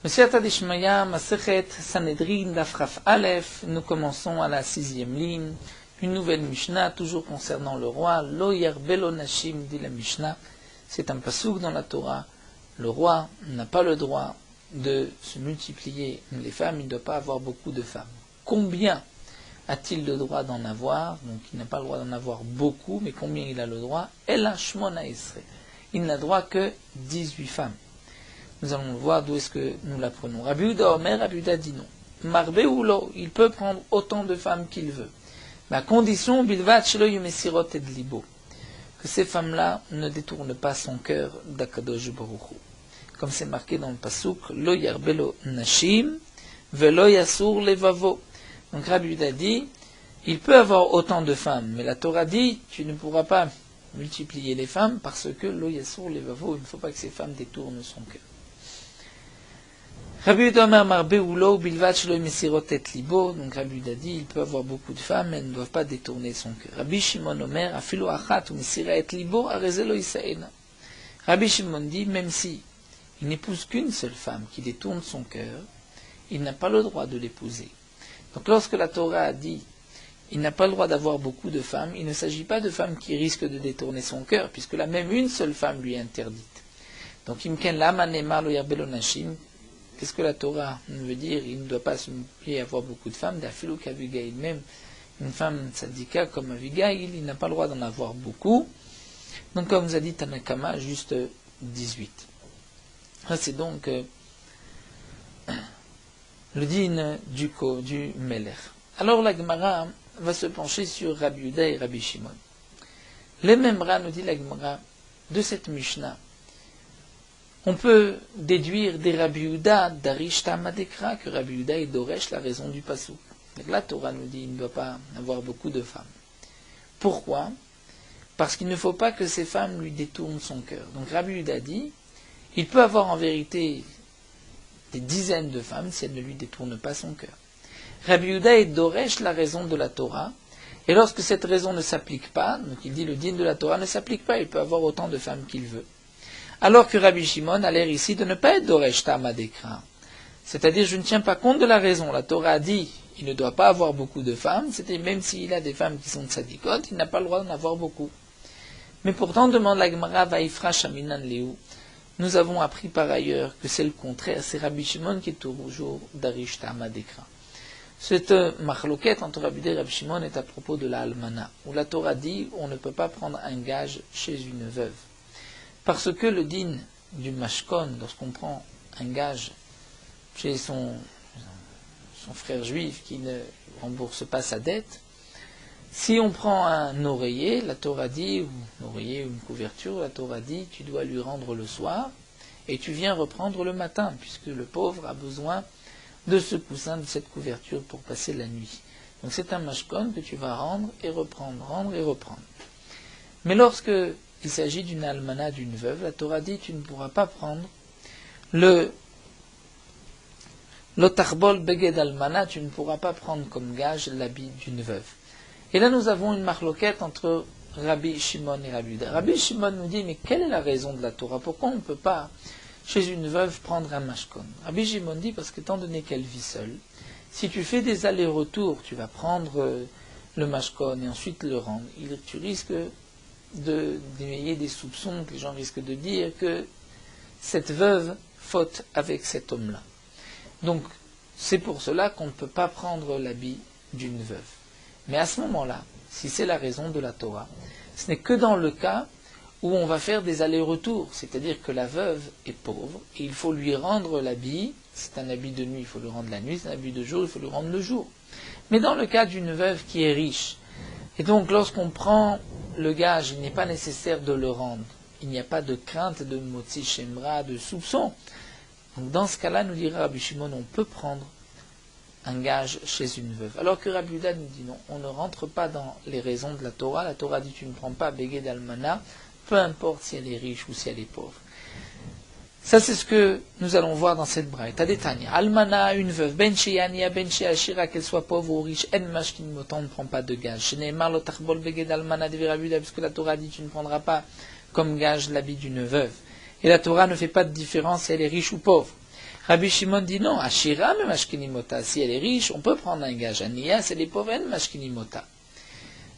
Siyata Dishmaya, Masechet Sanhedrin, Dafraf Aleph, nous commençons à la 6e ligne, une nouvelle Mishnah, toujours concernant le roi. Lo yerbelo nashim, dit la Mishnah, c'est un pasouk dans la Torah. Le roi n'a pas le droit de se multiplier les femmes, il ne doit pas avoir beaucoup de femmes. Combien a-t-il le droit d'en avoir? Donc il n'a pas le droit d'en avoir beaucoup, mais combien il a le droit? Ela shmona esre. Il n'a droit que 18 femmes. Nous allons voir d'où est-ce que nous l'apprenons. Rabbi Yehuda Omer, Rabbi Yehuda dit non. Marbe ou lo, il peut prendre autant de femmes qu'il veut. Mais à condition, bilvat shelo yumesirot et libo, que ces femmes-là ne détournent pas son cœur d'Akadosh Baruch Hu. Comme c'est marqué dans le pasuk, lo yarbelo nashim, velo yasur levavo. Donc Rabbi Yehuda dit, il peut avoir autant de femmes, mais la Torah dit, tu ne pourras pas multiplier les femmes parce que lo yasur levavo, il ne faut pas que ces femmes détournent son cœur. Rabbi Yehuda Omer marbe ou lo bilvat shelo yumesirot et libo. Donc Rabbi Yehuda dit, il peut avoir beaucoup de femmes, mais elles ne doivent pas détourner son cœur. Rabbi Shimon Omer, afilo achat ou mesira et libo, arezelo isaena. Rabbi Shimon dit, même si il n'épouse qu'une seule femme qui détourne son cœur, il n'a pas le droit de l'épouser. Donc lorsque la Torah a dit, il n'a pas le droit d'avoir beaucoup de femmes, il ne s'agit pas de femmes qui risquent de détourner son cœur, puisque là même une seule femme lui est interdite. Donc imken lama nemar lo yarbelo nashim. Qu'est-ce que la Torah veut dire? Il ne doit pas se multiplier à avoir beaucoup de femmes. D'afilou qu'Avigaïl, même une femme tzadika comme Avigaïl, il n'a pas le droit d'en avoir beaucoup. Donc comme vous a dit Tanakama, juste 18. Ça c'est donc le din du Melech. Alors la Gemara va se pencher sur Rabbi Yehuda et Rabbi Shimon. Le Memra nous dit la Gemara de cette Mishnah. On peut déduire des Rabbi Yehuda, d'Arish Tamadekra, que Rabbi Yehuda est d'Oresh, la raison du passouk. Donc la Torah nous dit qu'il ne doit pas avoir beaucoup de femmes. Pourquoi? Parce qu'il ne faut pas que ces femmes lui détournent son cœur. Donc Rabbi Yehuda dit, il peut avoir en vérité des dizaines de femmes si elles ne lui détournent pas son cœur. Rabbi Yehuda est d'Oresh, la raison de la Torah, et lorsque cette raison ne s'applique pas, donc il dit le din de la Torah ne s'applique pas, il peut avoir autant de femmes qu'il veut. Alors que Rabbi Shimon a l'air ici de ne pas être d'Oresh Tamadekra. C'est-à-dire, je ne tiens pas compte de la raison. La Torah dit, il ne doit pas avoir beaucoup de femmes, c'est-à-dire, même s'il a des femmes qui sont tzadikot, il n'a pas le droit d'en avoir beaucoup. Mais pourtant, demande la Gemara, Vaifra Shaminan Leu, nous avons appris par ailleurs que c'est le contraire, c'est Rabbi Shimon qui est toujours d'Arish Tamadekra. Cette marloquette entre Rabbi Yehuda et Rabbi Shimon est à propos de la Almana, où la Torah dit, on ne peut pas prendre un gage chez une veuve. Parce que le din du mashkon, lorsqu'on prend un gage chez son frère juif qui ne rembourse pas sa dette, si on prend un oreiller, la Torah dit, ou un oreiller ou une couverture, la Torah dit, tu dois lui rendre le soir, et tu viens reprendre le matin, puisque le pauvre a besoin de ce coussin, de cette couverture pour passer la nuit. Donc c'est un mashkon que tu vas rendre et reprendre. Mais lorsque il s'agit d'une almana, d'une veuve, la Torah dit, tu ne pourras pas prendre l'otarbol beged almana, tu ne pourras pas prendre comme gage l'habit d'une veuve. Et là nous avons une marloquette entre Rabbi Shimon et Rabbi Yehuda. Rabbi Shimon nous dit, mais quelle est la raison de la Torah? Pourquoi on ne peut pas, chez une veuve, prendre un mashkon? Rabbi Shimon dit, parce qu'étant donné qu'elle vit seule, si tu fais des allers-retours, tu vas prendre le mashkon et ensuite le rendre, tu risques d'éveiller des soupçons, que les gens risquent de dire que cette veuve faute avec cet homme-là. Donc, c'est pour cela qu'on ne peut pas prendre l'habit d'une veuve. Mais à ce moment-là, si c'est la raison de la Torah, ce n'est que dans le cas où on va faire des allers-retours, c'est-à-dire que la veuve est pauvre, et il faut lui rendre l'habit, c'est un habit de nuit, il faut le rendre la nuit, c'est un habit de jour, il faut le rendre le jour. Mais dans le cas d'une veuve qui est riche, et donc lorsqu'on prend le gage, il n'est pas nécessaire de le rendre. Il n'y a pas de crainte de motzi shemra, de soupçon. Donc dans ce cas-là, nous dira Rabbi Shimon, on peut prendre un gage chez une veuve. Alors que Rabbi Yehuda nous dit non, on ne rentre pas dans les raisons de la Torah. La Torah dit tu ne prends pas beged almana, peu importe si elle est riche ou si elle est pauvre. Ça c'est ce que nous allons voir dans cette braïta. Détania, almana, une veuve, ben sheyania, ben sheyashira, qu'elle soit pauvre ou riche, en mashkin motan, ne prend pas de gage. Shneimar lo tachbol beged almana de Rabbi Yehuda, puisque la Torah dit tu ne prendras pas comme gage l'habit d'une veuve. Et la Torah ne fait pas de différence si elle est riche ou pauvre. Rabbi Shimon dit non, Ashira me mashkinimota, si elle est riche, on peut prendre un gage. Aniya, c'est les pauvres, mashkinimota.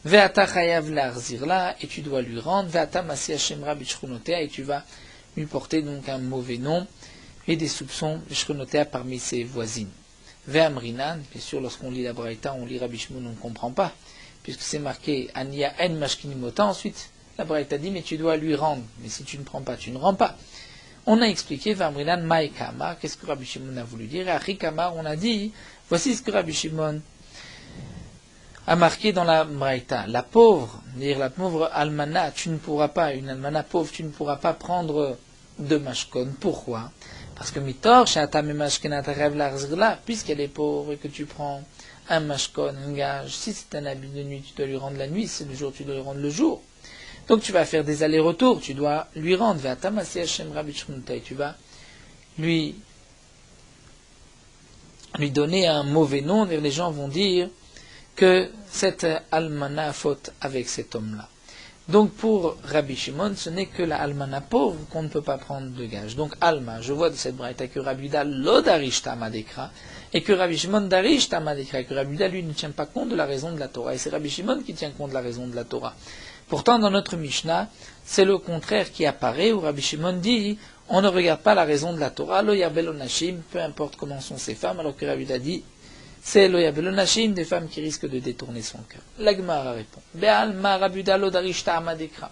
Ve'ata chayav la'arzirla, et tu dois lui rendre, ve'ata masi hashemra b'shchunotea, et tu vas lui porter donc un mauvais nom et des soupçons b'shchunotea parmi ses voisines. Ve'amrinan, bien sûr, lorsqu'on lit la Braïta, on lit Rabbi Shimon, on ne comprend pas, puisque c'est marqué Aniya en mashkinimota, ensuite la Braïta dit, mais tu dois lui rendre, mais si tu ne prends pas, tu ne rends pas. On a expliqué, Vamrinan Maïkama, qu'est-ce que Rabbi Shimon a voulu dire, et Achikama, on a dit, voici ce que Rabbi Shimon a marqué dans la Braïta. La pauvre, dire la pauvre almana, tu ne pourras pas, une almana pauvre, tu ne pourras pas prendre de mashkon. Pourquoi? Parce que mitor, puisqu'elle est pauvre et que tu prends un mashkon, un gage, si c'est un habit de nuit, tu dois lui rendre la nuit, si c'est le jour, tu dois lui rendre le jour. Donc tu vas faire des allers-retours, tu dois lui rendre, tu vas lui donner un mauvais nom, les gens vont dire que cette almana a faute avec cet homme-là. Donc pour Rabbi Shimon, ce n'est que la almana pauvre qu'on ne peut pas prendre de gage. Donc alma, je vois de cette braïta que Rabbi Yuda l'odarishta madekra, et que Rabbi Shimon darishta madekra, que Rabbi Yuda lui ne tient pas compte de la raison de la Torah, et c'est Rabbi Shimon qui tient compte de la raison de la Torah. Pourtant, dans notre Mishnah, c'est le contraire qui apparaît, où Rabbi Shimon dit, on ne regarde pas la raison de la Torah, lo yarbel onashim, peu importe comment sont ces femmes, alors que Rabbi Yuda dit, c'est lo yarbel onashim, des femmes qui risquent de détourner son cœur. La Gemara répond, Be'alma Rabbi Yuda lo darishta amadekra.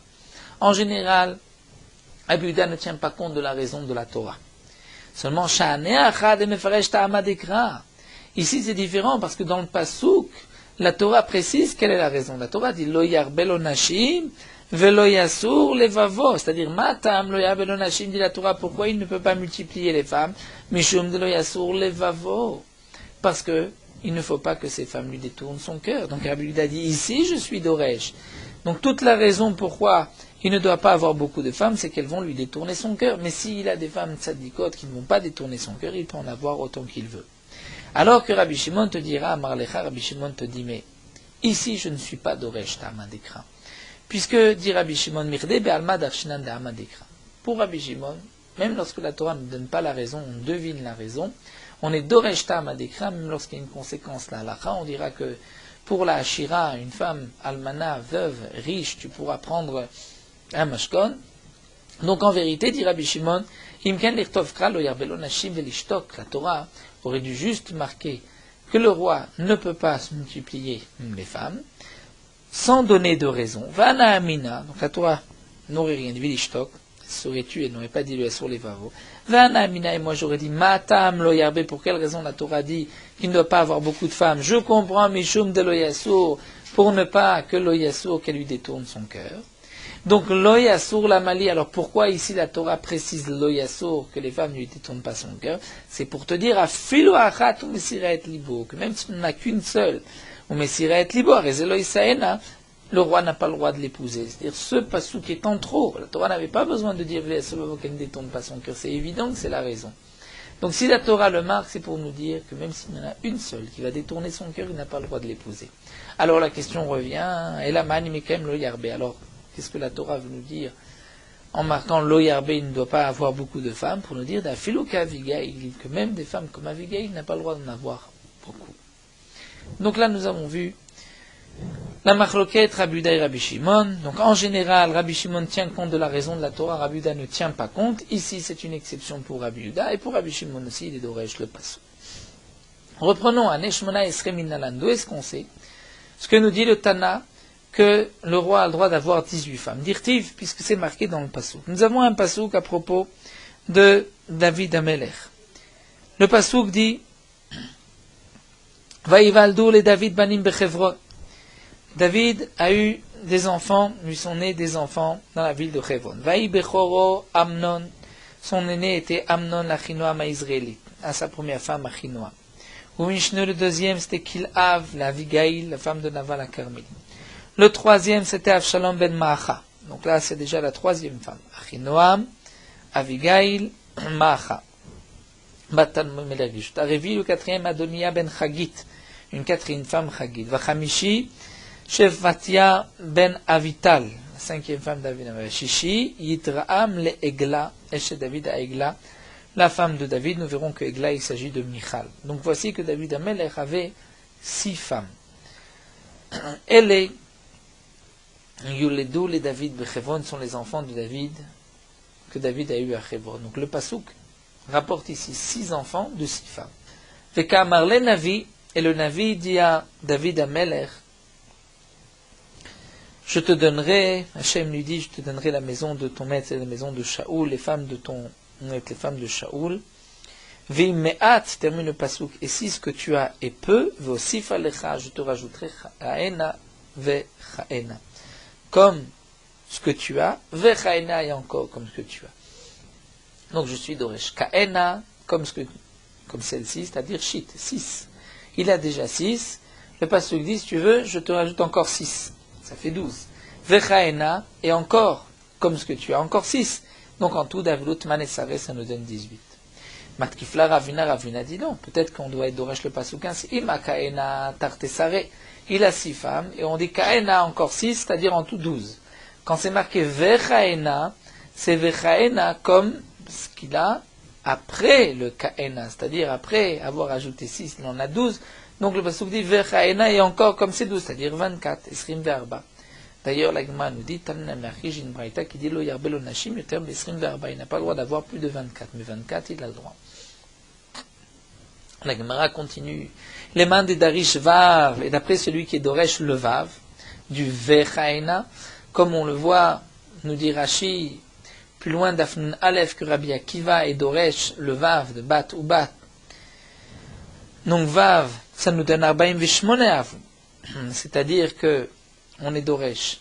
En général, Rabbi Yuda ne tient pas compte de la raison de la Torah. Seulement, Sha'aneh achad mefaresh ta'amadekra. Ici, c'est différent, parce que dans le Passouk, la Torah précise quelle est la raison. La Torah dit Lo yarbel onashim velo yasur levavo, c'est-à-dire Matam lo yarbel onashim, dit la Torah, pourquoi il ne peut pas multiplier les femmes, mishum de lo yasur levavo, parce que il ne faut pas que ces femmes lui détournent son cœur. Donc Rabbi Yuda dit ici je suis d'Oresh. Donc toute la raison pourquoi il ne doit pas avoir beaucoup de femmes, c'est qu'elles vont lui détourner son cœur. Mais s'il a des femmes tzadikot qui ne vont pas détourner son cœur, il peut en avoir autant qu'il veut. Alors que Rabbi Shimon te dira, Marlecha, Rabbi Shimon te dit, mais ici je ne suis pas d'Oresh ta'amadekra. Puisque, dit Rabbi Shimon, Mirde be'alma darshinan d'Amadekra. Pour Rabbi Shimon, même lorsque la Torah ne donne pas la raison, on devine la raison, on est d'Oresh ta'amadekra, même lorsqu'il y a une conséquence, la halakha, on dira que pour la Hashira, une femme almana, veuve, riche, tu pourras prendre un mashkon. Donc en vérité, dit Rabbi Shimon, Imken l'irtovkra lo yarbel onashim velishtok, la Torah aurait dû juste marquer que le roi ne peut pas se multiplier les femmes, sans donner de raison. Vana amina, donc la Torah n'aurait rien dit, vilishtok, ça aurait tué, elle n'aurait pas dit le sur les vavos. Vana amina, et moi j'aurais dit, matam lo yarbe, pour quelle raison la Torah dit qu'il ne doit pas avoir beaucoup de femmes. Je comprends, mishum de lo yasur, pour ne pas que lo yasur, qu'elle lui détourne son cœur. Donc lo yasur la mali, alors pourquoi ici la Torah précise lo yasur, que les femmes ne lui détournent pas son cœur? C'est pour te dire, afilu achat ou mesiret libo, que même si tu n'en as qu'une seule, ou mesiret libo, arezelo isaena, le roi n'a pas le droit de l'épouser. C'est-à-dire, ce passouk étant trop, la Torah n'avait pas besoin de dire qu'elle ne détourne pas son cœur. C'est évident que c'est la raison. Donc si la Torah le marque, c'est pour nous dire que même s'il y en a une seule qui va détourner son cœur, il n'a pas le droit de l'épouser. Alors la question revient, et la mani mekem lo yarbe. Alors, qu'est-ce que la Torah veut nous dire en marquant lo yarbe, il ne doit pas avoir beaucoup de femmes, pour nous dire d'afilo qu'Avigaïl, que même des femmes comme Avigaïl n'a pas le droit d'en avoir beaucoup. Donc là, nous avons vu la machloket Rabbi Yuda et Rabbi Shimon. Donc en général, Rabbi Shimon tient compte de la raison de la Torah, Rabbi Yuda ne tient pas compte. Ici, c'est une exception pour Rabbi Yuda, et pour Rabbi Shimon aussi, il est d'Oresh le passo. Reprenons à Neshmona Esrei Minalan. D'où est-ce qu'on sait ce que nous dit le Tana, que le roi a le droit d'avoir 18 femmes. Dirtiv, puisque c'est marqué dans le passouk. Nous avons un passouk à propos de David Amelech. Le passouk dit Vaïvaldour les David Banim Bechevron. David a eu des enfants, lui sont nés des enfants dans la ville de Chevron. Vaï Bechoro Amnon, son aîné était Amnon l'Achinoam israélite, à sa première femme Achinoam. Ou Mishnu, le deuxième, c'était Kil'av, la Avigaïl, la femme de Naval à Carmel. Le troisième, c'était Avshalom ben Maacha. Donc là, c'est déjà la troisième femme. Achinoam, Avigaïl, Maacha. Batan Melerish. Arevi, le quatrième, Adonia ben Chagit, une quatrième femme Chagit. Vachamishi, Shefatia ben Avital, la cinquième femme David. Shishi, Yitraam le Egla, et chez David à Egla, la femme de David, nous verrons que Egla, il s'agit de Michal. Donc voici que David Amelech avait 6 femmes. Elle est Yuledou les David Bechevron sont les enfants de David que David a eu à Chevron. Donc le Passouk rapporte ici 6 enfants de 6 femmes. Vekamar le Navi, et le Navi dit à David Amelech, je te donnerai, Hachem lui dit, je te donnerai la maison de ton maître et la maison de Shaoul, les femmes de ton maître, les femmes de Shaoul. Vimeat, termine le Passouk, et si ce que tu as est peu, veosif alecha, je te rajouterai chaena ve chaena. Comme ce que tu as, ve chaena et encore comme ce que tu as. Donc je suis Doresh. Kaena, comme celle-ci, c'est-à-dire shit, 6. Il a déjà 6. Le Passouk dit, si tu veux, je te rajoute encore 6. Ça fait 12. Vechaena, et encore, comme ce que tu as, encore 6. Donc en tout, Davlut Manesare, ça nous donne 18. Matkifla Ravina dit non. Peut-être qu'on doit être Doresh le Passouk 15. Ima Kaena Tartesare. Il a 6 femmes, et on dit Kaena encore 6, c'est-à-dire en tout 12. Quand c'est marqué Vechaena, c'est Vechaena comme ce qu'il a après le Kaena, c'est-à-dire après avoir ajouté 6, il en a 12. Donc le Passouk dit Vechaena et encore comme c'est 12, c'est-à-dire 24, Esrim Verba. D'ailleurs, la Gemara nous dit Tanna Merchi, j'ai une braïta qui dit Lo Yarbelo Nashim, le terme Esrim Verba. Il n'a pas le droit d'avoir plus de 24, mais 24, il a le droit. La Gemara continue. Les mains des Darish Vav, et d'après celui qui est Doresh le Vav, du Vechaena, comme on le voit, nous dit Rashi, plus loin d'Afnan Aleph que Rabbi Akiva et Doresh, le Vav de Bat ou Bat. Donc Vav, ça nous donne Arbaim Vishmone Av. C'est-à-dire que on est Doresh.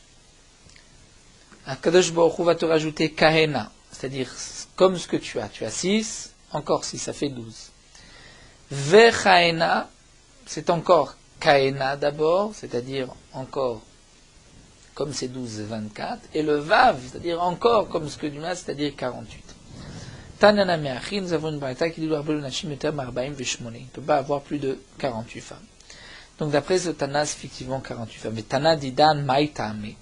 Akadosh Baruch Hu va te rajouter Kahena, c'est-à-dire comme ce que tu as. Tu as 6, encore 6, ça fait 12. Vechaena, c'est encore Kahena d'abord, c'est-à-dire encore comme c'est 12 et 24, et le Vav, c'est-à-dire encore comme ce que tu as, c'est-à-dire 48. Tanana Meachi, nous avons une braïta qui dit Arbel Nashim Eter Marbaim Veshmone. Il ne peut pas avoir plus de 48 femmes. Donc d'après ce Tana, c'est effectivement 48 femmes. Mais Tana dit Dan Maïtame.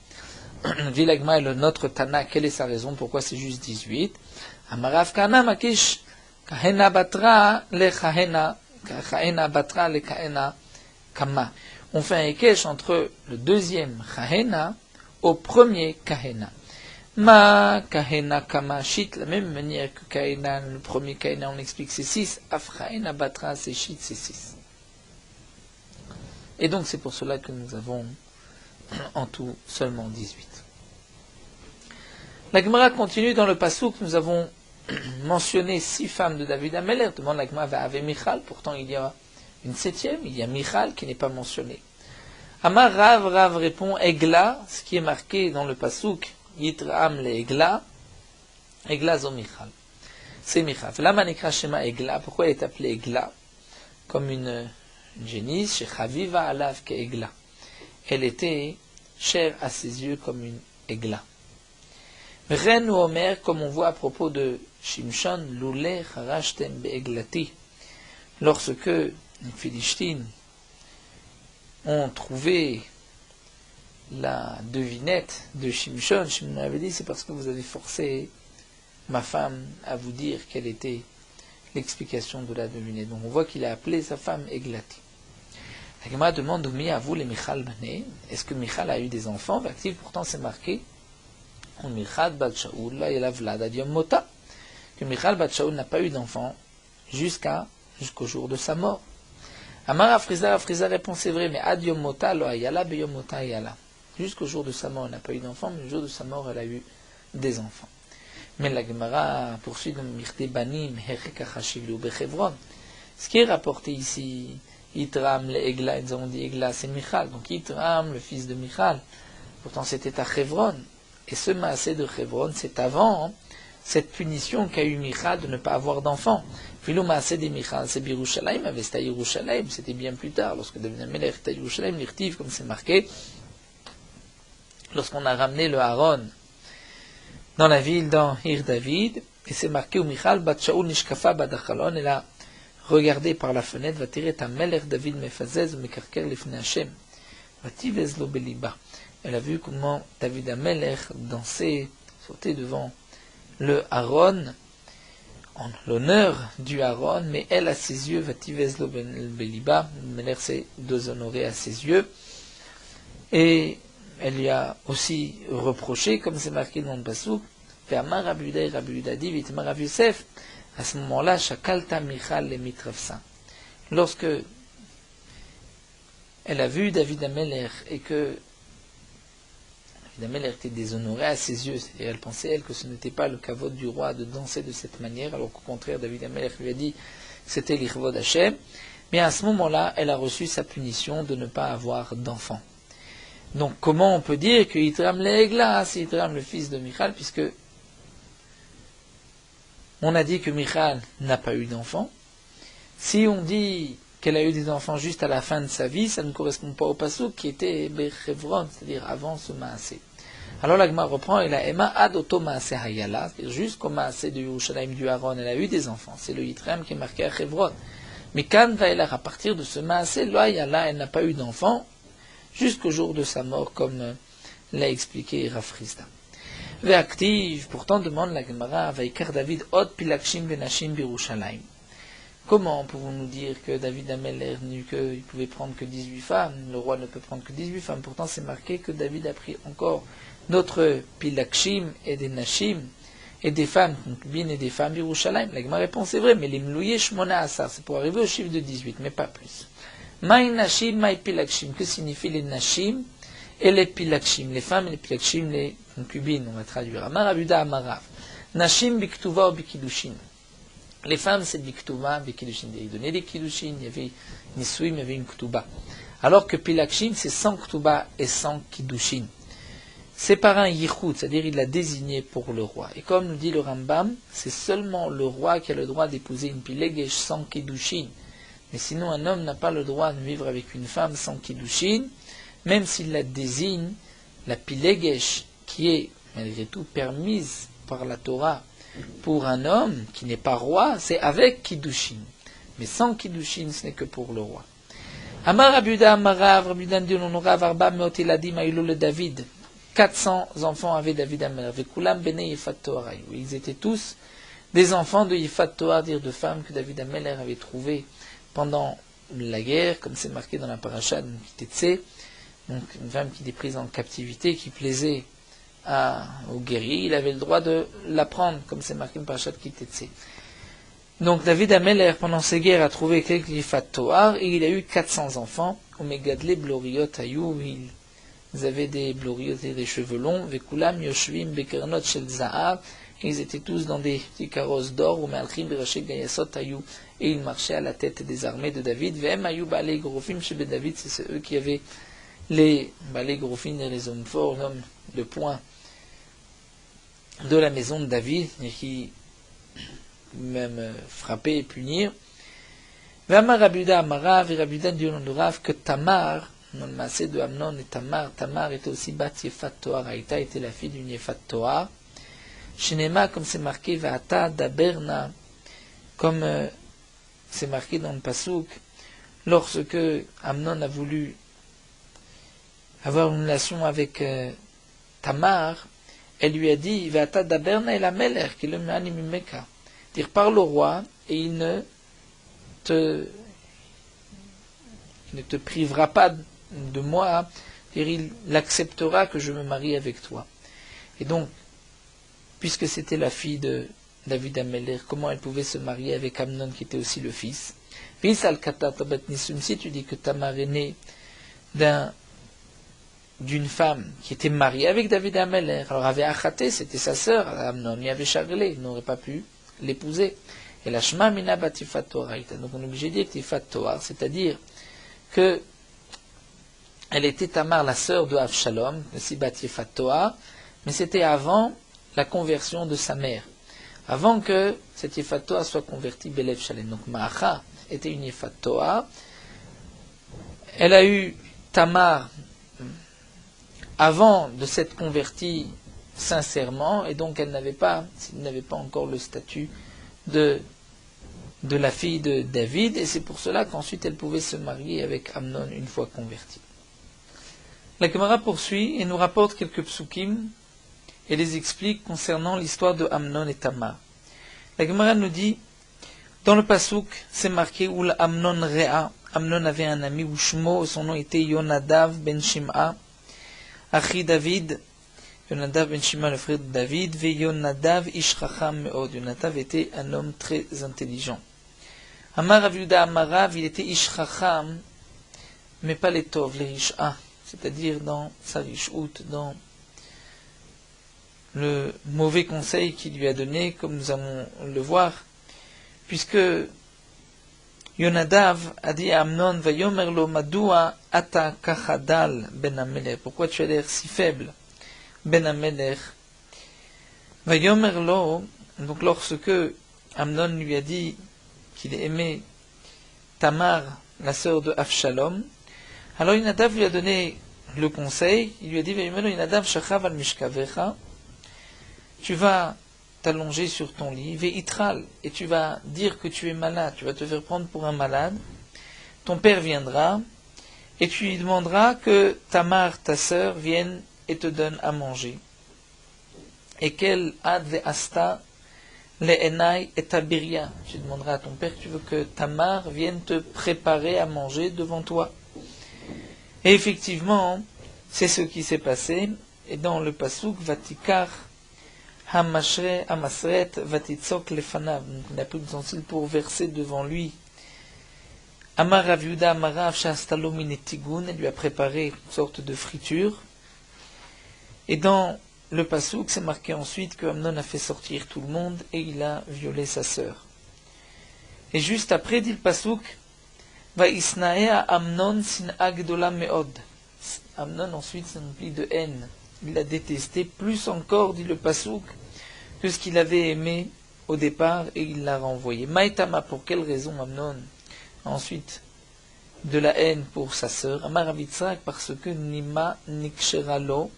Dit l'Agma et le notre Tana, quelle est sa raison, pourquoi c'est juste 18? Amarav Kana Makish Kahena Batra le Kahena Batra le Kahena Kama. On fait un ékesh entre le deuxième Kahena au premier Kahena. Ma Kahena Kama Shit, la même manière que Kahena, le premier Kahena, on explique c'est 6, Af Kahena Batra c'est Shit, c'est 6. Et donc c'est pour cela que nous avons en tout seulement 18. La Gemara continue dans le Passouk, nous avons mentionné 6 femmes de David Amelech, demande la Gemara va avec Michal, pourtant il y a une 7e, il y a Michal qui n'est pas mentionné. Amar Rav répond Egla, ce qui est marqué dans le Passouk, Yitraam le Egla, Egla zo Michal. C'est Michal. Lama nekra shema Egla, pourquoi elle est appelée Egla? Comme une génisse, chez Chaviva alav ke Egla. Elle était chère à ses yeux comme une Egla. Ren ou Omer, comme on voit à propos de Shimshon, Loulé charashtem be'eglati. Lorsque les Philistines ont trouvé la devinette de Shimshon, Shimshon avait dit, c'est parce que vous avez forcé ma femme à vous dire quelle était l'explication de la devinette. Donc on voit qu'il a appelé sa femme Eglati. La Gemara demande, Oumi à vous les Michal Bané, est-ce que Michal a eu des enfants? Actif, pourtant c'est marqué, Michal bat Shaoul, là il a Vlad Adiom Mota, que Michal bat Shaoul n'a pas eu d'enfants jusqu'au jour de sa mort. Amar Afriza répond, c'est vrai, mais Adiom Mota, lo ayala, beyom Mota ayala. Jusqu'au jour de sa mort, elle n'a pas eu d'enfants, mais le jour de sa mort, elle a eu des enfants. Mais la Gemara poursuit dans Mirte Banim, Hechek Achashivlu Bechevron. Ce qui est rapporté ici, Yitram le Egla, ils ont dit Egla, c'est Michal. Donc Yitram, le fils de Michal. Pourtant c'était à Chevron. Et ce maasé de Chevron, c'est avant cette punition qu'a eu Michal de ne pas avoir d'enfants. Puis le maasé de Michal, c'est Birushalayim, avait c'était à Yerushalayim, c'était bien plus tard, lorsque David Amelech était à Yerushalayim, l'Irtiv, comme c'est marqué, lorsqu'on a ramené le Aaron dans la ville, dans Ir David, et c'est marqué où Michal bat Shaoul nishkafa badachalon, elle a regardé par la fenêtre, va tirer ta Melech David mefazez mekarker lifnei Hashem, va tivez lo beliba. Elle a vu comment David Amelech dansait, sautait devant le Aaron, en l'honneur du Aaron, mais elle, à ses yeux, va tivezlo beliba, Melech s'est déshonoré à ses yeux, et elle lui a aussi reproché, comme c'est marqué dans le Passouk, Ve'amar Rabbi Yehuda dit, V'itmar Rav Yosef, à ce moment-là, Shakalta Michal le Mitrafsa. Lorsque elle a vu David Ameler et que David Ameler était déshonoré à ses yeux, c'est-à-dire elle pensait elle que ce n'était pas le kavod du roi de danser de cette manière, alors qu'au contraire David Ameler lui a dit que c'était l'Ichvod Hashem, mais à ce moment-là, elle a reçu sa punition de ne pas avoir d'enfant. Donc comment on peut dire que Yitram l'Egla, c'est Yitram le fils de Michal, puisque on a dit que Michal n'a pas eu d'enfant. Si on dit qu'elle a eu des enfants juste à la fin de sa vie, ça ne correspond pas au Passouk qui était Bechevron, c'est-à-dire avant ce Maasé. Alors la Gemara reprend, et la Emma ad oto Maasé Hayala, c'est-à-dire jusqu'au Maasé de Yerushalayim du Aaron, elle a eu des enfants. C'est le Yitram qui est marqué à Chevron. Mais quand Vaïlar, à partir de ce Maasé, lo Hayala, elle n'a pas eu d'enfant jusqu'au jour de sa mort, comme l'a expliqué Rav Chisda. Ve'active, pourtant demande la Gemara, Vaikar David od pilakshim benashim birushalayim. Comment pouvons-nous dire que David Ameler qu'il pouvait prendre que 18 femmes, le roi ne peut prendre que 18 femmes, pourtant c'est marqué que David a pris encore d'autres pilakshim et des nashim, et des femmes concubines et des femmes birushalayim. La Gemara répond, c'est vrai, mais les mlouye shmona asar, c'est pour arriver au chiffre de 18, mais pas plus. Maï nashim, maï pilakshim, que signifient les nashim et les pilakshim, les femmes et les pilakshim, les concubines, on va traduire. Amar Abuda Amarav. Nashim biktuva ou bikidushin. Les femmes, c'est biktuva, bikidushin. Il donnait des kidushin, il y avait nisouim, il y avait une ktuba. Alors que pilakshim, c'est sans ktuba et sans kidushin. C'est par un yichud, c'est-à-dire il l'a désigné pour le roi. Et comme nous dit le Rambam, c'est seulement le roi qui a le droit d'épouser une pilegesh sans kidushin. Mais sinon, un homme n'a pas le droit de vivre avec une femme sans kidushin, même s'il la désigne, la pilegesh, qui est malgré tout permise par la Torah pour un homme qui n'est pas roi, c'est avec kiddushin. Mais sans kiddushin, ce n'est que pour le roi. Amar Abuda Amarav, Rabudan Diononorav, Arba Meotiladim Aïlo le David. 400 enfants avaient David Ameler. Vekulam Bene Yifat Toar. Ils étaient tous des enfants de Yifat Toar, dire de femmes que David Ameler avait trouvées pendant la guerre, comme c'est marqué dans la paracha de Kitetse. Donc une femme qui était prise en captivité, qui plaisait au guerrier, il avait le droit de la prendre, comme c'est marqué dans la paracha de Kitetse. Donc David Ameler, pendant ces guerres, a trouvé quelques Yifat Toar, et il a eu 400 enfants. Omegadle Bloriot Ayou, ils avaient des bloriot et des cheveux longs, Vekulam Yoshvim Bekernot Shel Zahar, et ils étaient tous dans des petits carrosses d'or, Umealchim Berachek Gayasot Ayou, et ils marchaient à la tête des armées de David. Vem Ayou Balei Grofim Shebe David, c'est eux qui avaient les Balei Grofim et les hommes forts, l'homme de poing de la maison de David, et qui même frapper et punir. V'amar Rabuda Amarav et Rabuda Diononorav que Tamar, dans le massé de Amnon et Tamar était aussi bat Yefat Toar, Aïta était la fille d'une Yefat Toar. Shinema, comme c'est marqué, Va'ata Daberna, comme c'est marqué dans le Passouk, lorsque Amnon a voulu avoir une relation avec Tamar, elle lui a dit, Va'ata Daberna et la Meler, qui est le Me'animimeka. Dire, parle au roi, et il ne te privera pas de moi, il acceptera que je me marie avec toi. Et donc, puisque c'était la fille de David Ameler, comment elle pouvait se marier avec Amnon qui était aussi le fils? Si tu dis que Tamar est née d'une femme qui était mariée avec David Ameler, alors avait Achaté, c'était sa sœur, Amnon, il y avait Charlé, il n'aurait pas pu l'épouser. Et la Shema Mina Batifat Toar. Donc on est obligé de dire Tifat Toar, c'est-à-dire que elle était Tamar, la sœur de Avshalom, aussi Batifat Toar, mais c'était avant la conversion de sa mère. Avant que cette Yefat Toar soit convertie Belev Shalem. Donc Maacha était une Yefat Toar. Elle a eu Tamar avant de s'être convertie sincèrement, et donc elle n'avait pas encore le statut de la fille de David, et c'est pour cela qu'ensuite elle pouvait se marier avec Amnon une fois convertie. La Gemara poursuit et nous rapporte quelques psukim et les explique concernant l'histoire de Amnon et Tamar. La Gemara nous dit, dans le Pasuk, c'est marqué où Amnon Rea. Amnon avait un ami, Ushmo, son nom était Yonadav ben Shim'a, Achi David. Yonadav ben Shim'a, le frère de David, ve Yonadav ish chacham meod. Yonadav était un homme très intelligent. Amar Rav Yehuda Amarav, il était ish chacham, mais pas les tov, les rish'a, c'est-à-dire dans sa rishout, dans le mauvais conseil qu'il lui a donné, comme nous allons le voir, puisque Yonadav a dit à Amnon, Vayomer lo madua ata kachadal ben Amelech. Pourquoi tu as l'air si faible, ben Amelech? Vayomer lo, donc lorsque Amnon lui a dit qu'il aimait Tamar, la sœur de Avshalom, alors Yonadav lui a donné le conseil, il lui a dit, Vayomer lo Yonadav shachav al mishkavecha, tu vas t'allonger sur ton lit, veitral, et tu vas dire que tu es malade, tu vas te faire prendre pour un malade, ton père viendra, et tu lui demanderas que Tamar, ta sœur, vienne et te donne à manger. Et qu'elle ad ve'asta le'enai et tabiria. Tu demanderas à ton père que tu veux que Tamar vienne te préparer à manger devant toi. Et effectivement, c'est ce qui s'est passé, et dans le pasuk, Vatikar, Hamasret vatitzok lefanav. Il n'a plus d'ustensiles pour verser devant lui. Amar Rav Yehuda Amarav shastalo minetigun. Elle lui a préparé une sorte de friture. Et dans le pasuk, c'est marqué ensuite que Amnon a fait sortir tout le monde et il a violé sa sœur. Et juste après, dit le pasuk, Vaisnaea Amnon sin'a gdola meod. Amnon ensuite s'est rempli de haine. Il l'a détesté plus encore, dit le pasuk, que ce qu'il avait aimé au départ, et il l'a renvoyé. Maïtama, pour quelle raison Amnon a ensuite de la haine pour sa sœur? Amar Rav Yitzhak, parce que Nima Nikshiralo,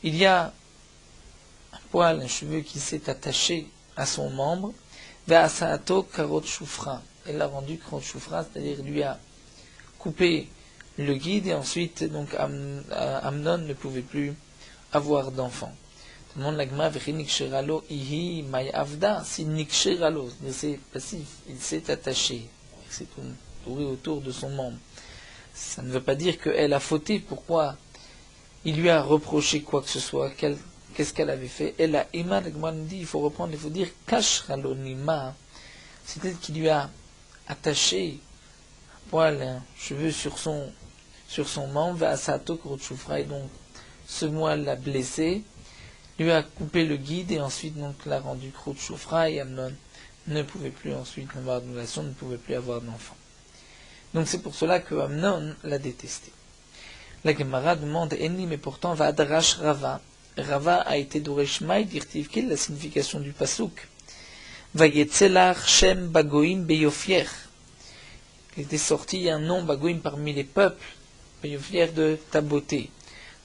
il y a un poil, un cheveu qui s'est attaché à son membre, Ve'asaato karot shufra. Elle l'a rendu karot shufra, c'est-à-dire lui a coupé le guide, et ensuite donc Amnon ne pouvait plus avoir d'enfant. Tout le monde l'a gma v'chi nikshiralo ihi may avda. Si nikshiralo, c'est passif, il s'est attaché, il s'est tourné autour de son membre. Ça ne veut pas dire qu'elle a fauté. Pourquoi il lui a reproché quoi que ce soit? Qu'est-ce qu'elle avait fait? Elle a ima, le gma nous dit, il faut reprendre, il faut dire kashralo nima. C'est-à-dire qu'il lui a attaché un poil, un cheveu sur son membre, ve'asato karot shufra, et donc ce moelle l'a blessé, lui a coupé le guide et ensuite donc l'a rendu karot shufra, et Amnon ne pouvait plus ensuite avoir de relation, ne pouvait plus avoir d'enfant. Donc c'est pour cela que Amnon l'a détesté. La Gemara demande Enni, mais pourtant Vadrash Rava. Rava a été Doresh Maï, dirtiv, quelle est la signification du pasuk? Vayetzelach Shem Bagoim Beyofier. Il était sorti un nom Bagoim parmi les peuples, Beyofier de ta beauté.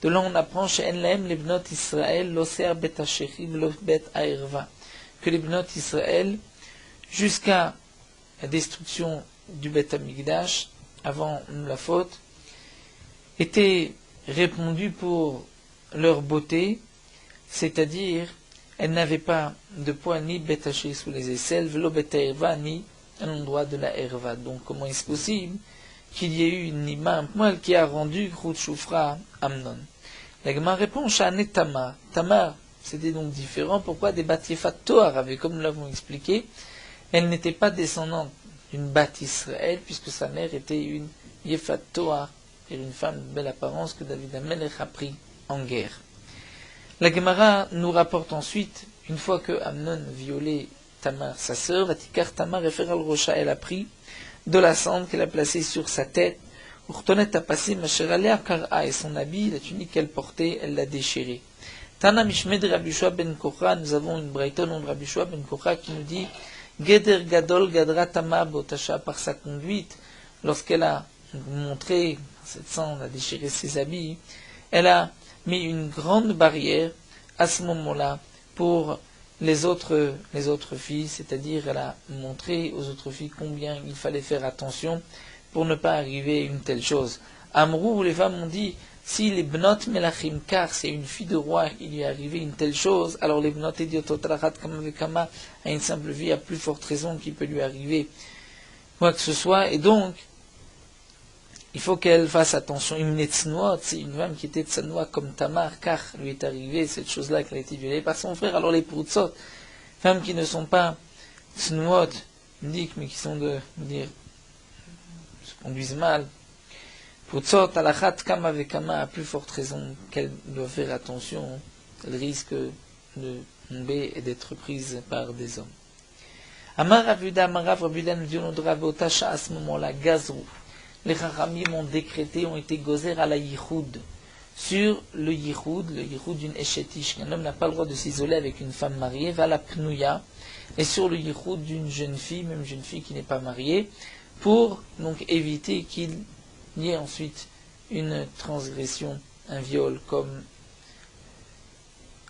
De là, on apprend chez Enlem, les Bnot Israël, l'Oser Bet Hachechiv, l'Of Bet Aerva, que les Bnot Israël, jusqu'à la destruction du Bet Hamikdash, avant la faute, étaient répandues pour leur beauté, c'est-à-dire, elles n'avaient pas de poids ni Bet Haché sous les aisselles, velo Bet Aerva, ni à l'endroit de la Herva. Donc, comment est-ce possible qu'il y ait eu une nima, un poil qui a rendu karot shufra Amnon? La Gemara répond, Shane Tamar. Tamar, c'était donc différent. Pourquoi? Des Bat Yefat Toar avaient, comme nous l'avons expliqué, elle n'était pas descendante d'une Bat Israël, puisque sa mère était une Yefat Toar, et une femme de belle apparence que David Amelech a pris en guerre. La Gemara nous rapporte ensuite, une fois que Amnon violait Tamar, sa sœur, Vatikar Tamar réfère al Rocha, elle a pris de la cendre qu'elle a placée sur sa tête, Urtonet a passé Masheralea Kara, et son habit, la tunique qu'elle portait, elle l'a déchiré. Tana Mishmed Rabbi Shua ben Kocha, nous avons une braïta nom de Rabbi Shua ben Kocha qui nous dit Geder Gadol Gadra Tamar Botasha, par sa conduite, lorsqu'elle a montré cette cendre, a déchiré ses habits, elle a mis une grande barrière à ce moment-là pour les autres filles, c'est-à-dire elle a montré aux autres filles combien il fallait faire attention pour ne pas arriver à une telle chose. Amrou, où les femmes ont dit, si les bnot melachim, car c'est une fille de roi, il lui est arrivé une telle chose, alors les bnot idiototrachat kama a une simple vie, à plus forte raison qu'il peut lui arriver quoi que ce soit, et donc, il faut qu'elle fasse attention. C'est une femme qui était tsanoa comme Tamar, car lui est arrivé cette chose-là, qu'elle a été violée par son frère. Alors les proutsot, femmes qui ne sont pas tsnuot, uniques, mais qui sont se conduisent mal, proutsot, alachat kama vekama, à plus forte raison qu'elle doit faire attention, elle risque de tomber et d'être prise par des hommes. Amar Ravuda nous dit, on devra à ce moment-là, gazrou. Les Chachamim ont décrété, ont été gozer à la yichoud. Sur le yichoud d'une échetish, qu'un homme n'a pas le droit de s'isoler avec une femme mariée, va la pnouya, et sur le yichoud d'une jeune fille, même jeune fille qui n'est pas mariée, pour donc éviter qu'il y ait ensuite une transgression, un viol, comme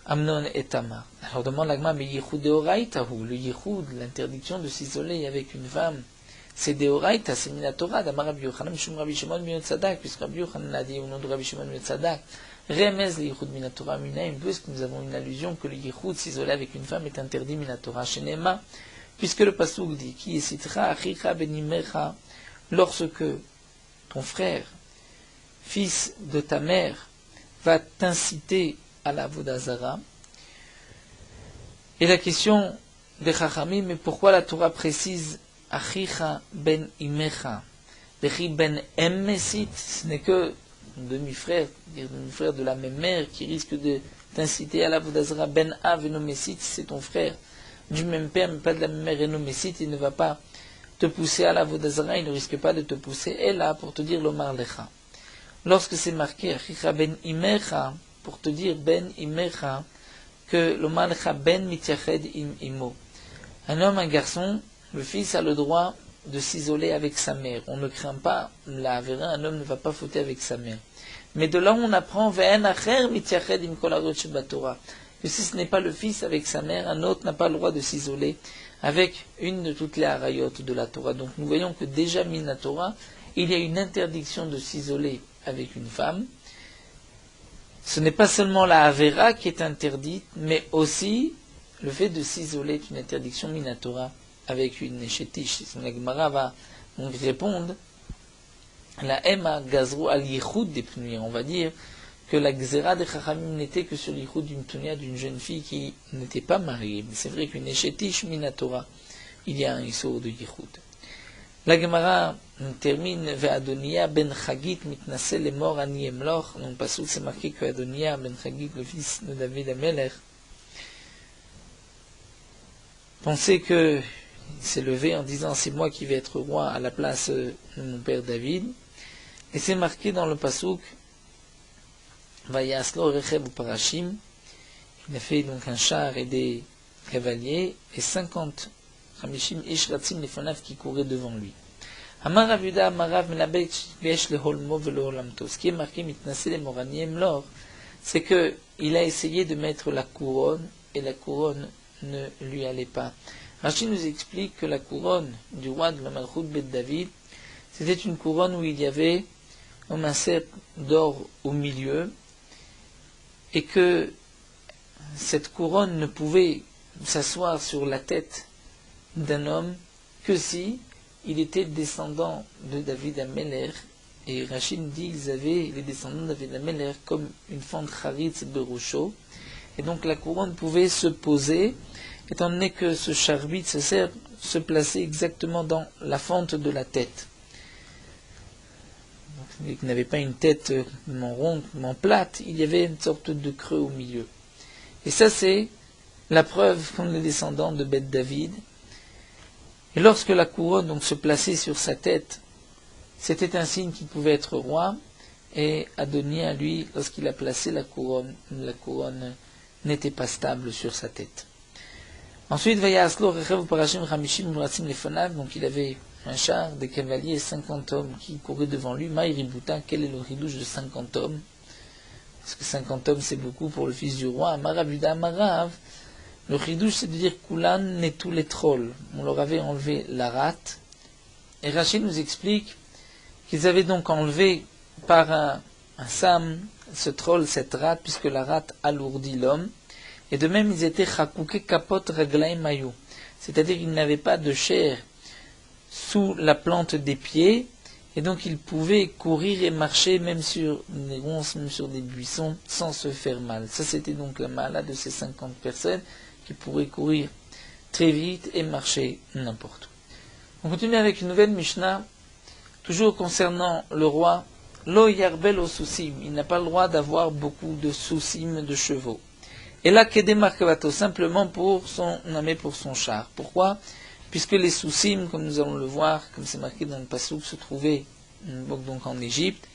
Amnon et Tamar. Alors demande l'agma, mais yichoud deoraitahu, le yichoud, l'interdiction de s'isoler avec une femme, c'est deoraita, c'est minatora, d'amar Rabbi Yochanan, mishum Rabbi Shimon ben Tzadak, puisque Rabbi Yochanan a dit au nom de Rabbi Shimon ben Tzadak, remez le yichud minatora minaim, puisque nous avons une allusion que le yichud s'isoler avec une femme est interdit minatora shenema, puisque le pasuk dit, qui est citera achicha benimecha, lorsque ton frère, fils de ta mère, va t'inciter à la vodazara. Et la question des Chachamim, mais pourquoi la Torah précise Achicha ben imecha, Bechi ben emmesit, ce n'est que demi-frère, demi-frère de la même mère qui risque de t'inciter à la vodazara. Ben av enomesit, c'est ton frère du même père mais pas de la même mère, enomesit, il ne va pas te pousser à la vodazara, il ne risque pas de te pousser, et là pour te dire l'omar lecha. Lorsque c'est marqué Achicha ben imecha, pour te dire ben imecha, que l'omar lecha ben mityached im imo. Un homme, un garçon, le fils a le droit de s'isoler avec sa mère. On ne craint pas la avera, un homme ne va pas fauter avec sa mère. Mais de là on apprend que si ce n'est pas le fils avec sa mère, un autre n'a pas le droit de s'isoler avec une de toutes les harayot de la Torah. Donc nous voyons que déjà mina Torah, il y a une interdiction de s'isoler avec une femme. Ce n'est pas seulement la avera qui est interdite, mais aussi le fait de s'isoler est une interdiction mina Torah avec une échetiche. La Gemara va donc répondre, la Ema gazrou al yichud des pnuya. On va dire que la gzera des Chachamim n'était que sur l'yichud d'une pnuya d'une jeune fille qui n'était pas mariée. Mais c'est vrai qu'une échetiche minatora, il y a un issour de yichud. La Gemara termine ve Adonia ben Chagit mitnase les morts à Niemloch. Donc pas sous c'est marqué que Adonia ben Chagit, le fils de David Amelech, pensait que il s'est levé en disant c'est moi qui vais être roi à la place de mon père David. Et c'est marqué dans le pasuk Vayaslo Recheb ou Parashim. Il a fait donc un char et des cavaliers et 50 Hamishim Ishratzim Lefonav qui couraient devant lui. Amar Avuda Amarav Melabek Vesh le Holmo ve le Holamto. Ce qui est marqué Mitnase le Moraniem Lor, c'est que il a essayé de mettre la couronne et la couronne ne lui allait pas. Rashi nous explique que la couronne du roi de la Malchut Bet David, c'était une couronne où il y avait un massep d'or au milieu, et que cette couronne ne pouvait s'asseoir sur la tête d'un homme que si il était descendant de David Amelech. Et Rashi nous dit qu'ils avaient les descendants de David Amelech comme une fente charitz berusho, et donc la couronne pouvait se poser, étant donné que ce charbit se plaçait exactement dans la fente de la tête. Donc, il n'avait pas une tête ronde, plate, il y avait une sorte de creux au milieu. Et ça, c'est la preuve qu'ont les descendants de Beth David. Et lorsque la couronne donc, se plaçait sur sa tête, c'était un signe qu'il pouvait être roi. Et Adonia, lui, lorsqu'il a placé la couronne n'était pas stable sur sa tête. Ensuite, donc il avait un char, des cavaliers, 50 hommes qui couraient devant lui. Maïributa, quel est le ridouche de 50 hommes? Parce que 50 hommes c'est beaucoup pour le fils du roi. Amarabuda Amarav, le ridouche c'est de dire Kulan n'est tous les trolls. On leur avait enlevé la rate. Et Rachid nous explique qu'ils avaient donc enlevé par un sam, ce troll, cette rate, puisque la rate alourdit l'homme. Et de même, ils étaient chakouké kapot raglaim mayu. C'est-à-dire qu'ils n'avaient pas de chair sous la plante des pieds, et donc ils pouvaient courir et marcher même sur des ronces, même sur des buissons, sans se faire mal. Ça, c'était donc la mala de ces 50 personnes qui pourraient courir très vite et marcher n'importe où. On continue avec une nouvelle Mishnah, toujours concernant le roi. Lo yarbel au soucim, il n'a pas le droit d'avoir beaucoup de soucim de chevaux. Et là, kedemarkavato, simplement pour son armée, pour son char. Pourquoi? Puisque les soucim, comme nous allons le voir, comme c'est marqué dans le Passouk, se trouvaient donc en Égypte.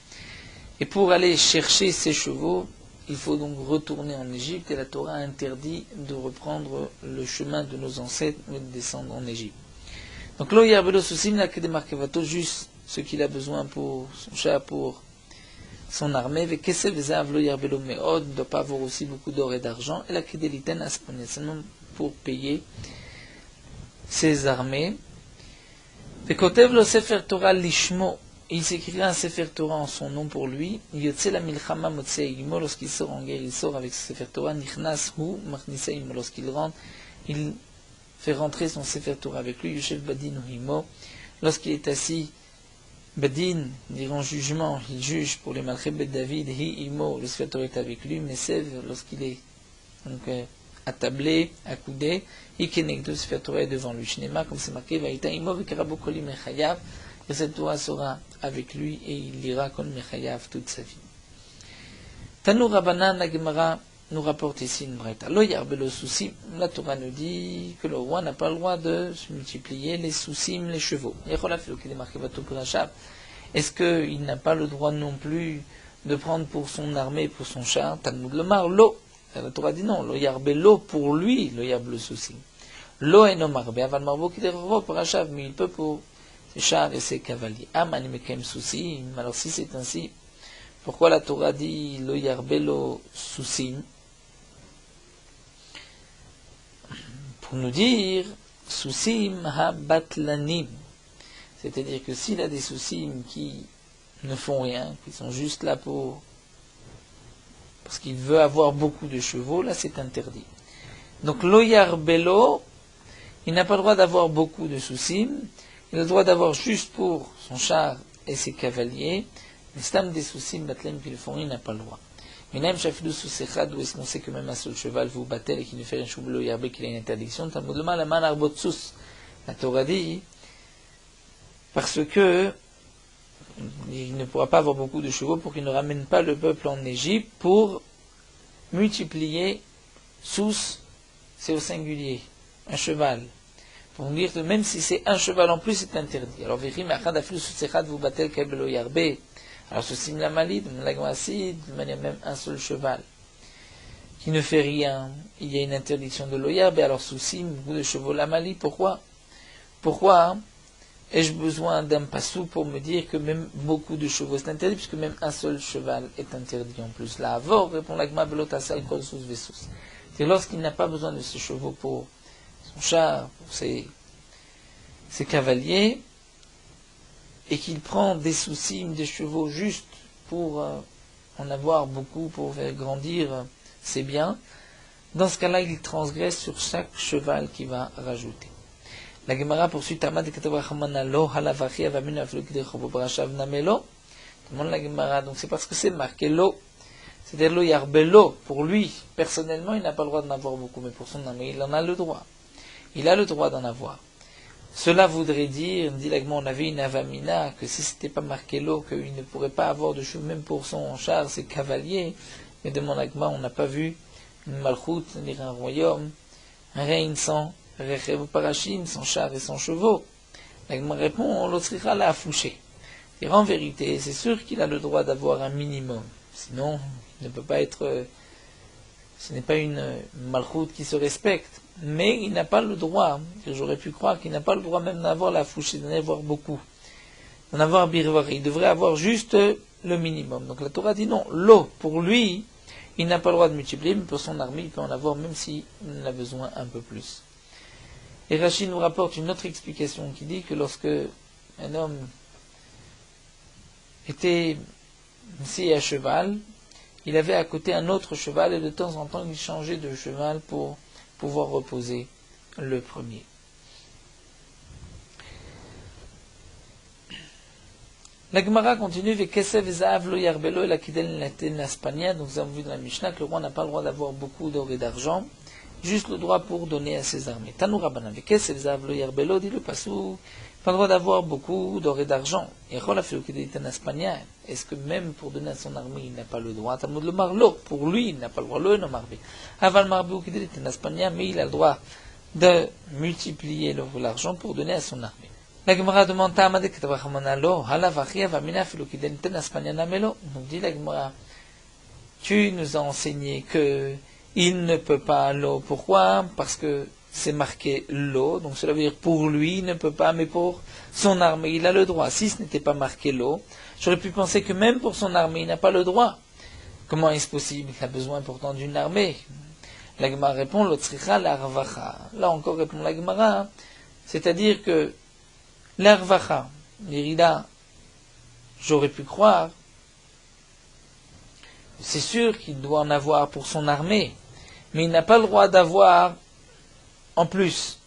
Et pour aller chercher ces chevaux, il faut donc retourner en Égypte, et la Torah interdit de reprendre le chemin de nos ancêtres et de descendre en Égypte. Donc, lo yarbelo soucim, la kedemarkavato, juste ce qu'il a besoin pour son char, pour son armée, ne doit pas avoir aussi beaucoup d'or et d'argent, et la kedeliten asponia, seulement pour payer ses armées. Vekotev lo sefer Torah lishmo, il s'écrira un sefer Torah en son nom pour lui. Yotze la milchama motzei imo, lorsqu'il sort en guerre, il sort avec ce sefer Torah. Nichnas hu machnisa imo, lorsqu'il rentre, il fait rentrer son sefer Torah avec lui. Yoshev badin imo, lorsqu'il est assis Badin, diront jugement, il juge pour les malchés Bet David, hi imo, le sefer Torah est avec lui, mais Sev, lorsqu'il est donc attablé, accoudé, hi kenegdo, le sefer Torah est devant lui, shnema, comme c'est marqué, vaïta imo, vekarabo kolim mechayav, et cette Torah sera avec lui, et il lira kol mechayav toute sa vie. Tanou Rabbanan, la Gemara nous rapporte ici une braïta. Lo yarbelo soucis, la Torah nous dit que le roi n'a pas le droit de se multiplier les soucis, les chevaux. Est-ce qu'il n'a pas le droit non plus de prendre pour son armée, pour son char? Talmud Lomar, lo. La Torah dit non, lo yarbelo pour lui, lo yarbelo soucis. Lo enomarbe, aval marbo qui dérobo pour Rachav, mais il peut pour ses chars et ses cavaliers. Amani mekem soucis, alors si c'est ainsi, pourquoi la Torah dit lo yarbelo soucis? Pour nous dire soucim ha-batlanim, c'est-à-dire que s'il a des soucis qui ne font rien, qui sont juste là parce qu'il veut avoir beaucoup de chevaux, là c'est interdit. Donc loyar belo, il n'a pas le droit d'avoir beaucoup de soucis, il a le droit d'avoir juste pour son char et ses cavaliers, mais stam des soucis batlanim qui le font rien, il n'a pas le droit. Minaim shafidou sous sechad, où est-ce qu'on sait que même un seul cheval vous battait et qu'il ne fait un choublo yarbé qu'il a une interdiction? Talmud lema la man arbotsus. La Torah dit, parce que il ne pourra pas avoir beaucoup de chevaux pour qu'il ne ramène pas le peuple en Égypte pour multiplier sous, c'est au singulier, un cheval. Pour dire que même si c'est un cheval en plus, c'est interdit. Alors, vérifie, mais achad afilou sous sechad vous battait kebelo yarbé. Alors, ce sim la malide, de manière même un seul cheval qui ne fait rien, il y a une interdiction de l'oyab, et alors sous sim, beaucoup de chevaux la malide, pourquoi ai-je besoin d'un passou pour me dire que même beaucoup de chevaux c'est interdit, puisque même un seul cheval est interdit en plus. La avor répond l'agma belotasal kol sous vesus. C'est lorsqu'il n'a pas besoin de ces chevaux pour son char, pour ses cavaliers, et qu'il prend des soucis, des chevaux juste pour en avoir beaucoup, pour faire grandir ses biens, dans ce cas-là, il transgresse sur chaque cheval qu'il va rajouter. La Gemara poursuit Tamad lo halavachi avaminu aflukide chobobrashav namelo. Demande la Gemara, donc c'est parce que c'est marqué lo, c'est-à-dire lo yarbelo, pour lui, personnellement, il n'a pas le droit d'en avoir beaucoup, mais pour son ami, il en a le droit. Il a le droit d'en avoir. Cela voudrait dire, dit l'agma, on avait une avamina, que si c'était pas marqué l'eau, qu'il ne pourrait pas avoir de chevaux, même pour son char, ses cavaliers. Mais de mon agma, on n'a pas vu une malchoute, c'est-à-dire un royaume, un règne sans rechev parachim, sans char et sans chevaux. L'agma répond, on l'otsrira là à foucher. Et en vérité, c'est sûr qu'il a le droit d'avoir un minimum. Sinon, il ne peut pas être, ce n'est pas une malchoute qui se respecte. Mais il n'a pas le droit, j'aurais pu croire qu'il n'a pas le droit même d'avoir la fouchée, d'en avoir beaucoup, d'en avoir birvari. Il devrait avoir juste le minimum. Donc la Torah dit non, l'eau, pour lui, il n'a pas le droit de multiplier, mais pour son armée, il peut en avoir même s'il en a besoin un peu plus. Et Rachid nous rapporte une autre explication qui dit que lorsque un homme était si à cheval, il avait à côté un autre cheval et de temps en temps il changeait de cheval pour pouvoir reposer le premier. La Gemara continue avec Kesev Zahav lo yarbelo et la Kidel Naten Aspania. Donc nous avons vu dans la Mishnah que le roi n'a pas le droit d'avoir beaucoup d'or et d'argent, juste le droit pour donner à ses armées. Tanou Rabbanan avec Kesev Zahav lo yarbelo, dit le Passou, pas le droit d'avoir beaucoup d'or et d'argent. Et Rol a fait le Kidel Naten Aspania. Est-ce que même pour donner à son armée il n'a pas le droit? Talmud le marlo, pour lui il n'a pas le droit. Lo no marbe. Aval marbe ou Kidel Naten Aspania, mais il a le droit de multiplier l'argent pour donner à son armée. La Gemara demande à Amadek Tavrachamana Halavachia Vamina Filokidenten Aspaniana Melo. Donc dit la Gemara, tu nous as enseigné que il ne peut pas l'eau. Pourquoi? Parce que c'est marqué l'eau, donc cela veut dire pour lui il ne peut pas, mais pour son armée il a le droit. Si ce n'était pas marqué l'eau, j'aurais pu penser que même pour son armée il n'a pas le droit. Comment est-ce possible? Il a besoin pourtant d'une armée. La Gemara répond l'otzricha l'arvacha. Là encore répond la Gemara, c'est-à-dire que l'arvacha, l'irida, j'aurais pu croire, c'est sûr qu'il doit en avoir pour son armée, mais il n'a pas le droit d'avoir en plus.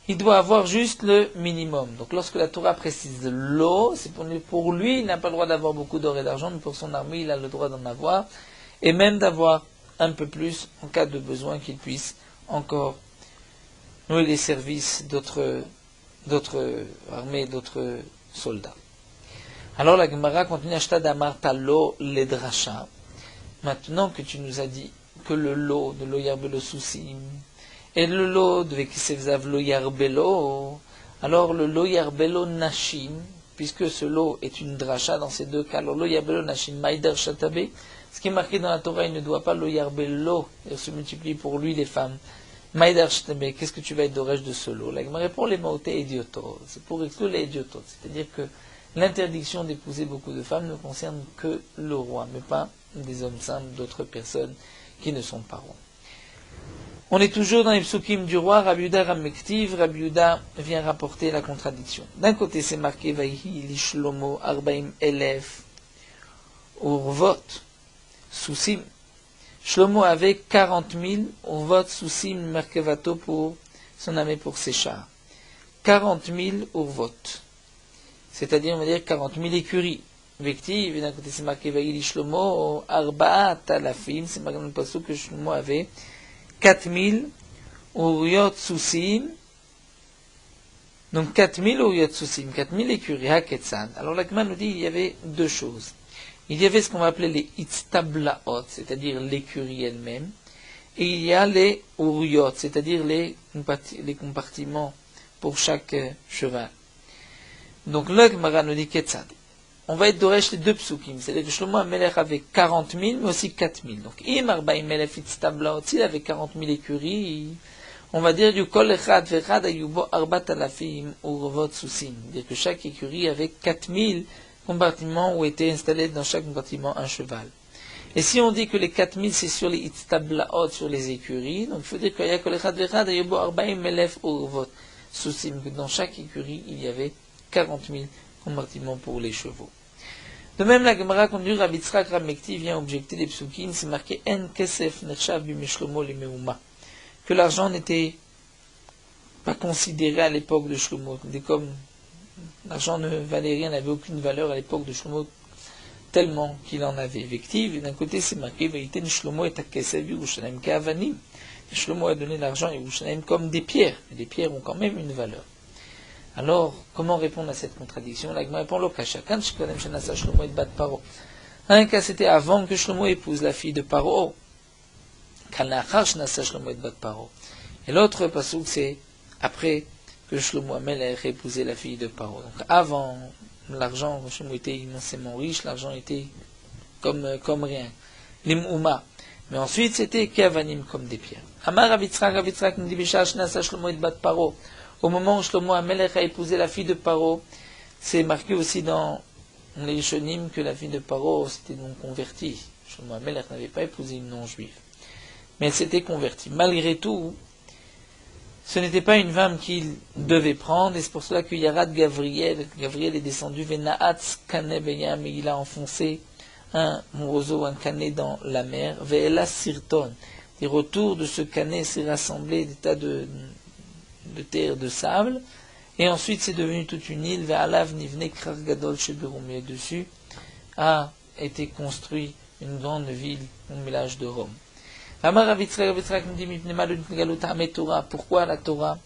Il doit avoir juste le minimum. Donc lorsque la Torah précise l'eau, c'est pour lui, il n'a pas le droit d'avoir beaucoup d'or et d'argent, mais pour son armée, il a le droit d'en avoir, et même d'avoir un peu plus en cas de besoin qu'il puisse encore nouer les services d'autres armées, d'autres soldats. Alors la Gemara continue Ashta d'Amarta lo ledrasha. Maintenant que tu nous as dit que le lot de lo yarbelo sousim et le lot de Vekisevzav lo yarbelo, alors le lo yarbelo nashim, puisque ce lot est une dracha dans ces deux cas, alors lo yarbelo nashim maider shatabe, ce qui est marqué dans la Torah, il ne doit pas lo yarbelo, se multiplier pour lui les femmes. Maïdar Shtebe, qu'est-ce que tu vas être d'orège de ce lot? La Gemara répond les maotés idiotos. C'est pour exclure les idiotos. C'est-à-dire que l'interdiction d'épouser beaucoup de femmes ne concerne que le roi, mais pas des hommes simples, d'autres personnes qui ne sont pas rois. On est toujours dans les psukim du roi, Rabbi Yehuda Ramektiv. Rabbi Yehuda vient rapporter la contradiction. D'un côté, c'est marqué Vayhi li Shlomo Arbaim Elef Urvot Sousim. Shlomo avait 40 000 urvot sousim merkevato pour son armée pour ses chars. 40 000 urvot. C'est-à-dire, on va dire 40 000 écuries. Vective, d'un côté c'est marqué Vaïli Shlomo, Arbaat Alafim, c'est marqué dans le passage que Shlomo avait 4 000 urvot sousim. Donc 4 000 urvot sousim, 4 000 écuries, Haketzan. Alors la Gemara nous dit il y avait deux choses. Il y avait ce qu'on va appeler les itztablaot, c'est-à-dire l'écurie elle-même, et il y a les uriyot, c'est-à-dire les compartiments pour chaque cheval. Donc là, Gemara nous dit Ketzad. On va être d'Oresh les deux psukim, c'est-à-dire que Shlomo HaMelech avait 40 000, mais aussi 4 000. Donc, Im Arbaim Melech itztablaot, s'il avait 40 000 écuries, on va dire du Kol Echad Vechad Ayubo Arbat Alafim Urvot Susim, c'est-à-dire que chaque écurie avait 4 000 compartiments où était installé dans chaque compartiment un cheval. Et si on dit que les 4000 c'est sur les itztablaot, sur les écuries, donc il faut dire qu'il y a kolechad vechad ayubo arbaim melef urvot sousim, que dans chaque écurie il y avait 40 000 compartiments pour les chevaux. De même, la Gemara conduit Rabbi Yitzchak Ramekti vient objecter les psukim, c'est marqué en kesef nershav bimeshlomo limeuma, que l'argent n'était pas considéré à l'époque de Shlomo, comme l'argent ne valait rien, n'avait aucune valeur à l'époque de Shlomo, tellement qu'il en avait. Effective, et d'un côté c'est marqué, Vaïten Shlomo et Akesef Yerushalayim Ka'avanim. Shlomo a donné l'argent à Yerushalayim comme des pierres, et les pierres ont quand même une valeur. Alors, comment répondre à cette contradiction? La Gemara répond Lokasha. Quand Shkodem Shenasa Shlomo et Bat Paro. Un cas c'était avant que Shlomo épouse la fille de Paro. Quand Nachar Shenasa Shlomo et Bat Paro. Et l'autre pasouk c'est après que Shlomo HaMelech a épousé la fille de Paro. Donc avant l'argent, Shlomo était immensément riche, l'argent était comme rien. L'imouma. Mais ensuite c'était Keavanim comme des pierres. Amar Rabbi Yitzchak nous dit Bishar Shenasa Shlomo et Bat Paro. Au moment où Shlomo HaMelech a épousé la fille de Paro, c'est marqué aussi dans les Shonim que la fille de Paro s'était donc convertie. Shlomo HaMelech n'avait pas épousé une non-juive. Mais elle s'était convertie. Malgré tout, ce n'était pas une femme qu'il devait prendre, et c'est pour cela que Yarad Gavriel est descendu, Venaatz Kanebeyam, et il a enfoncé un roseau, un canet dans la mer, ve'ela sirton, et autour de ce canet s'est rassemblé des tas de terre, de sable, et ensuite c'est devenu toute une île, ve'alav nivne krar gadol sheberum, et dessus a été construit une grande ville au village de Rome. Pourquoi la Torah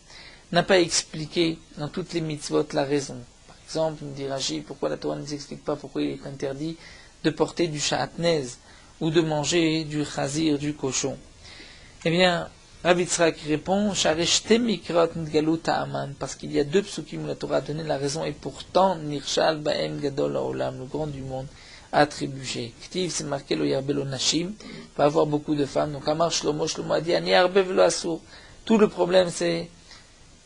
n'a pas expliqué dans toutes les mitzvot la raison? Par exemple, me dit Rashi, pourquoi la Torah ne nous explique pas pourquoi il est interdit de porter du shatnez ou de manger du chazir, du cochon? Eh bien, Rav Yitzhak répond, parce qu'il y a deux psukim où la Torah a donné la raison, et pourtant, Nirshal Baem Gadol Haolam, le grand du monde, a trébuché. Ktiv, c'est marqué lo yarbe lo nashim, va avoir beaucoup de femmes. Donc Amar Shlomo a dit ani yarbe velo asur. Tout le problème c'est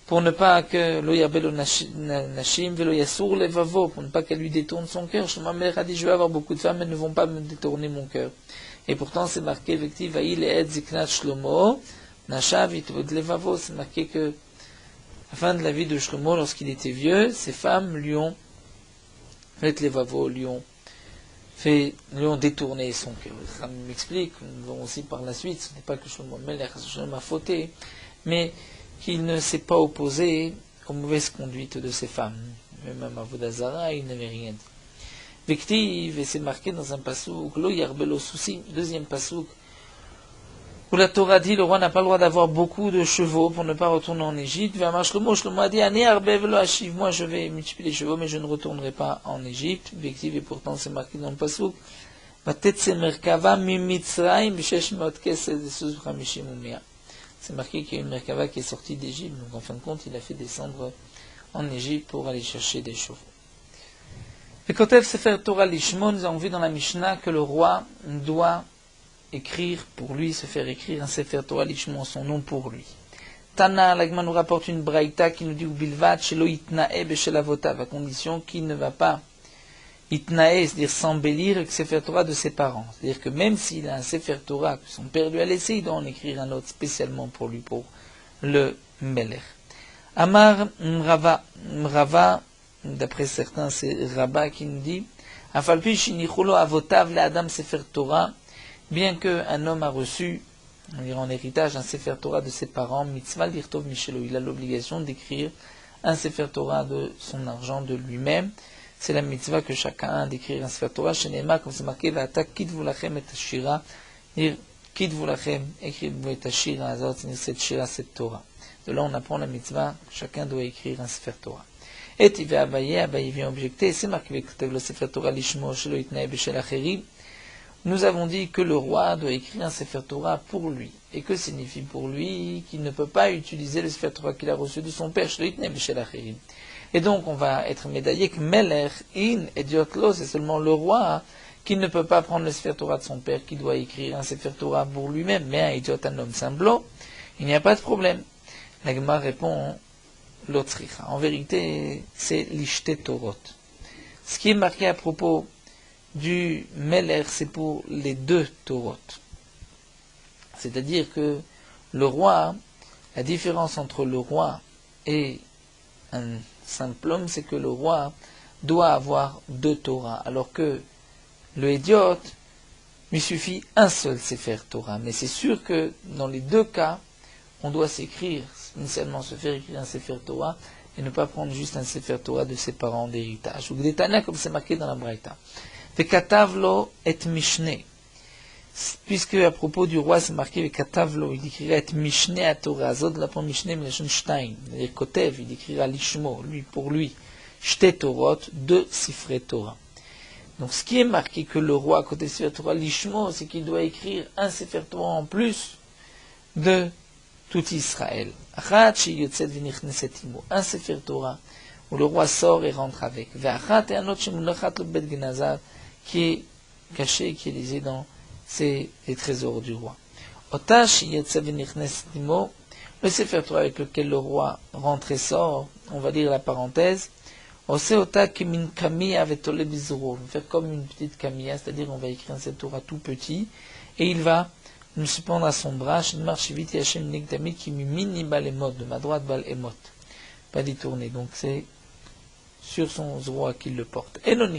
pour ne pas que lo yarbe lo nashim velo yasur levavo, pour ne pas qu'elle lui détourne son cœur. Shlomo Amelech a dit je vais avoir beaucoup de femmes, elles ne vont pas me détourner mon cœur. Et pourtant c'est marqué effectivement vaïl et ziknat Shlomo nashav itvod levavo. C'est marqué que à la fin de la vie de Shlomo, lorsqu'il était vieux, ses femmes lui ont fait levavo, lui ont détourné son cœur. Ça m'explique, nous verrons aussi par la suite, ce n'est pas que Shlomo Melech a fauté, mais qu'il ne s'est pas opposé aux mauvaises conduites de ses femmes. Même à Vodazara, il n'avait rien dit. Vektiv, et c'est marqué dans un pasouk, lo yarbelo souci, deuxième pasouk, où la Torah dit, le roi n'a pas le droit d'avoir beaucoup de chevaux pour ne pas retourner en Égypte. Shlomo a dit, moi je vais multiplier les chevaux, mais je ne retournerai pas en Égypte. Vektiv, et pourtant c'est marqué dans le pasouk, c'est marqué qu'il y a une Merkava qui est sortie d'Égypte, donc en fin de compte, il a fait descendre en Égypte pour aller chercher des chevaux. Et quand elle s'est fait Torah Lishmo, nous avons vu dans la Mishnah que le roi doit écrire pour lui, se faire écrire un Sefer Torah Lishmo, son nom pour lui. Tana, l'Agma nous rapporte une braïta qui nous dit Ubilvat, shelo itnae beshel avotav, à condition qu'il ne va pas itnae, c'est-à-dire s'embellir avec le Sefer Torah de ses parents. C'est-à-dire que même s'il a un Sefer Torah que son père lui a laissé, il doit en écrire un autre spécialement pour lui, pour le Melech. Amar Mrava, d'après certains, c'est Rabat qui nous dit Afalpi shinichulo avotav le Adam Sefer Torah, bien qu'un homme a reçu, on dirait en héritage, un Sefer Torah de ses parents, mitzvah l'irtov michelo, il a l'obligation d'écrire un Sefer Torah de son argent, de lui-même. C'est la mitzvah que chacun a d'écrire un Sefer Torah. Shenema, comme c'est marqué, va'ata kitvu lachem et ashira, dire kitvu lachem, écrivez-vous et ashira azot, c'est cette shira, cette Torah. De là, on apprend la mitzvah que chacun doit écrire un Sefer Torah. Et il va Abaye vient objecter, c'est marqué que le Sefer Torah lishmo shelo itnae beshel acherim. Nous avons dit que le roi doit écrire un Sefer Torah pour lui. Et que signifie pour lui qu'il ne peut pas utiliser le Sefer Torah qu'il a reçu de son père, shelo itnae beshel acherim. Et donc, on va être médaillé que Melech, in, et Diotlo, c'est seulement le roi qui ne peut pas prendre le Sefer Torah de son père, qui doit écrire un Sefer Torah pour lui-même, mais un idiot, un homme symblo, il n'y a pas de problème. La Gemara répond, l'Otzricha. En vérité, c'est l'Ishte Torot. Ce qui est marqué à propos du Melech, c'est pour les deux Torot. C'est-à-dire que le roi, la différence entre le roi et un simple homme, c'est que le roi doit avoir deux Torah, alors que le idiot lui suffit un seul Sefer Torah. Mais c'est sûr que dans les deux cas, on doit s'écrire, initialement se faire écrire un Sefer Torah, et ne pas prendre juste un Sefer Torah de ses parents d'héritage. Ou Gdetana, comme c'est marqué dans la Braïta. Vekatavlo et Mishne. Puisque à propos du roi, c'est marqué Vekatavlo, il écrira et Mishne à Torah. Zod la pour Mishne, Melachon Shtaim. C'est-à-dire Kotev, il écrira Lishmo, lui pour lui. Shte Torot, deux Sifre Torah. Donc ce qui est marqué que le roi, côté Sefer Torah Lishmo, c'est qu'il doit écrire un Sefer Torah en plus de tout Israël. Un Sefer Torah où le roi sort et rentre avec. Et un autre qui est caché, qui est lisé dans les trésors du roi. Le Sefer Torah avec lequel le roi rentre et sort, on va dire la parenthèse, on va faire comme une petite camilla, c'est-à-dire on va écrire un Sefer Torah tout petit, et il va nous se pendre à son bras, de ma droite bal emot, pas d'y tourner, donc c'est sur son droit qu'il le porte. Et non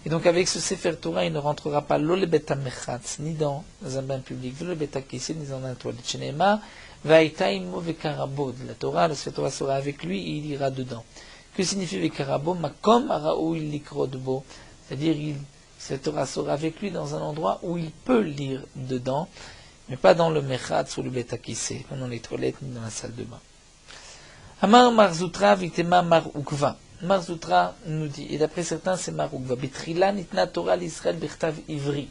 Et donc avec ce Sefer Torah, il ne rentrera pas l'ole beta mechatz, ni dans un bain public, l'ole beta kissé, ni dans un toilette. Chenema, vaïta imo vekarabod. La Torah, le Sefer Torah sera avec lui et il ira dedans. Que signifie vekarabo? Makom araou il likrodbo. C'est-à-dire, le Sefer Torah sera avec lui dans un endroit où il peut lire dedans, mais pas dans le mechatz ou le beta kissé, pas dans les toilettes, ni dans la salle de bain. Amar Marzoutra vitema Mar Ukva. Marzoutra nous dit, et d'après certains c'est Mar Ukva. Betrila nitna Torah l'Israël b'chtav ivri.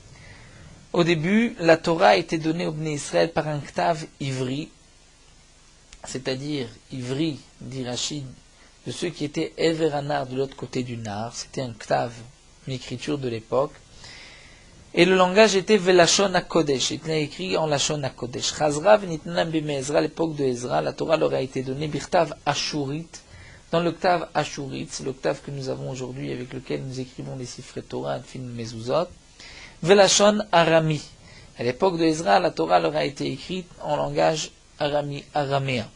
Au début, la Torah a été donnée au Bnei Israël par un ktav ivri, c'est-à-dire ivri, dit Rachid, de ceux qui étaient Everanar de l'autre côté du Nar. C'était un ktav, une écriture de l'époque. Et le langage était Velashon HaKodesh, il était écrit en Lashon HaKodesh. Chazra v'nitnam b'Ezra, à l'époque de Ezra, la Torah leur a été donnée Birtav Ashurit, dans le Ktav Ashurit, c'est le Ktav que nous avons aujourd'hui avec lequel nous écrivons les Sifrei Torah, Fin Mezuzot, Velashon Arami. À l'époque de Ezra, la Torah leur a été écrite en langage araméen.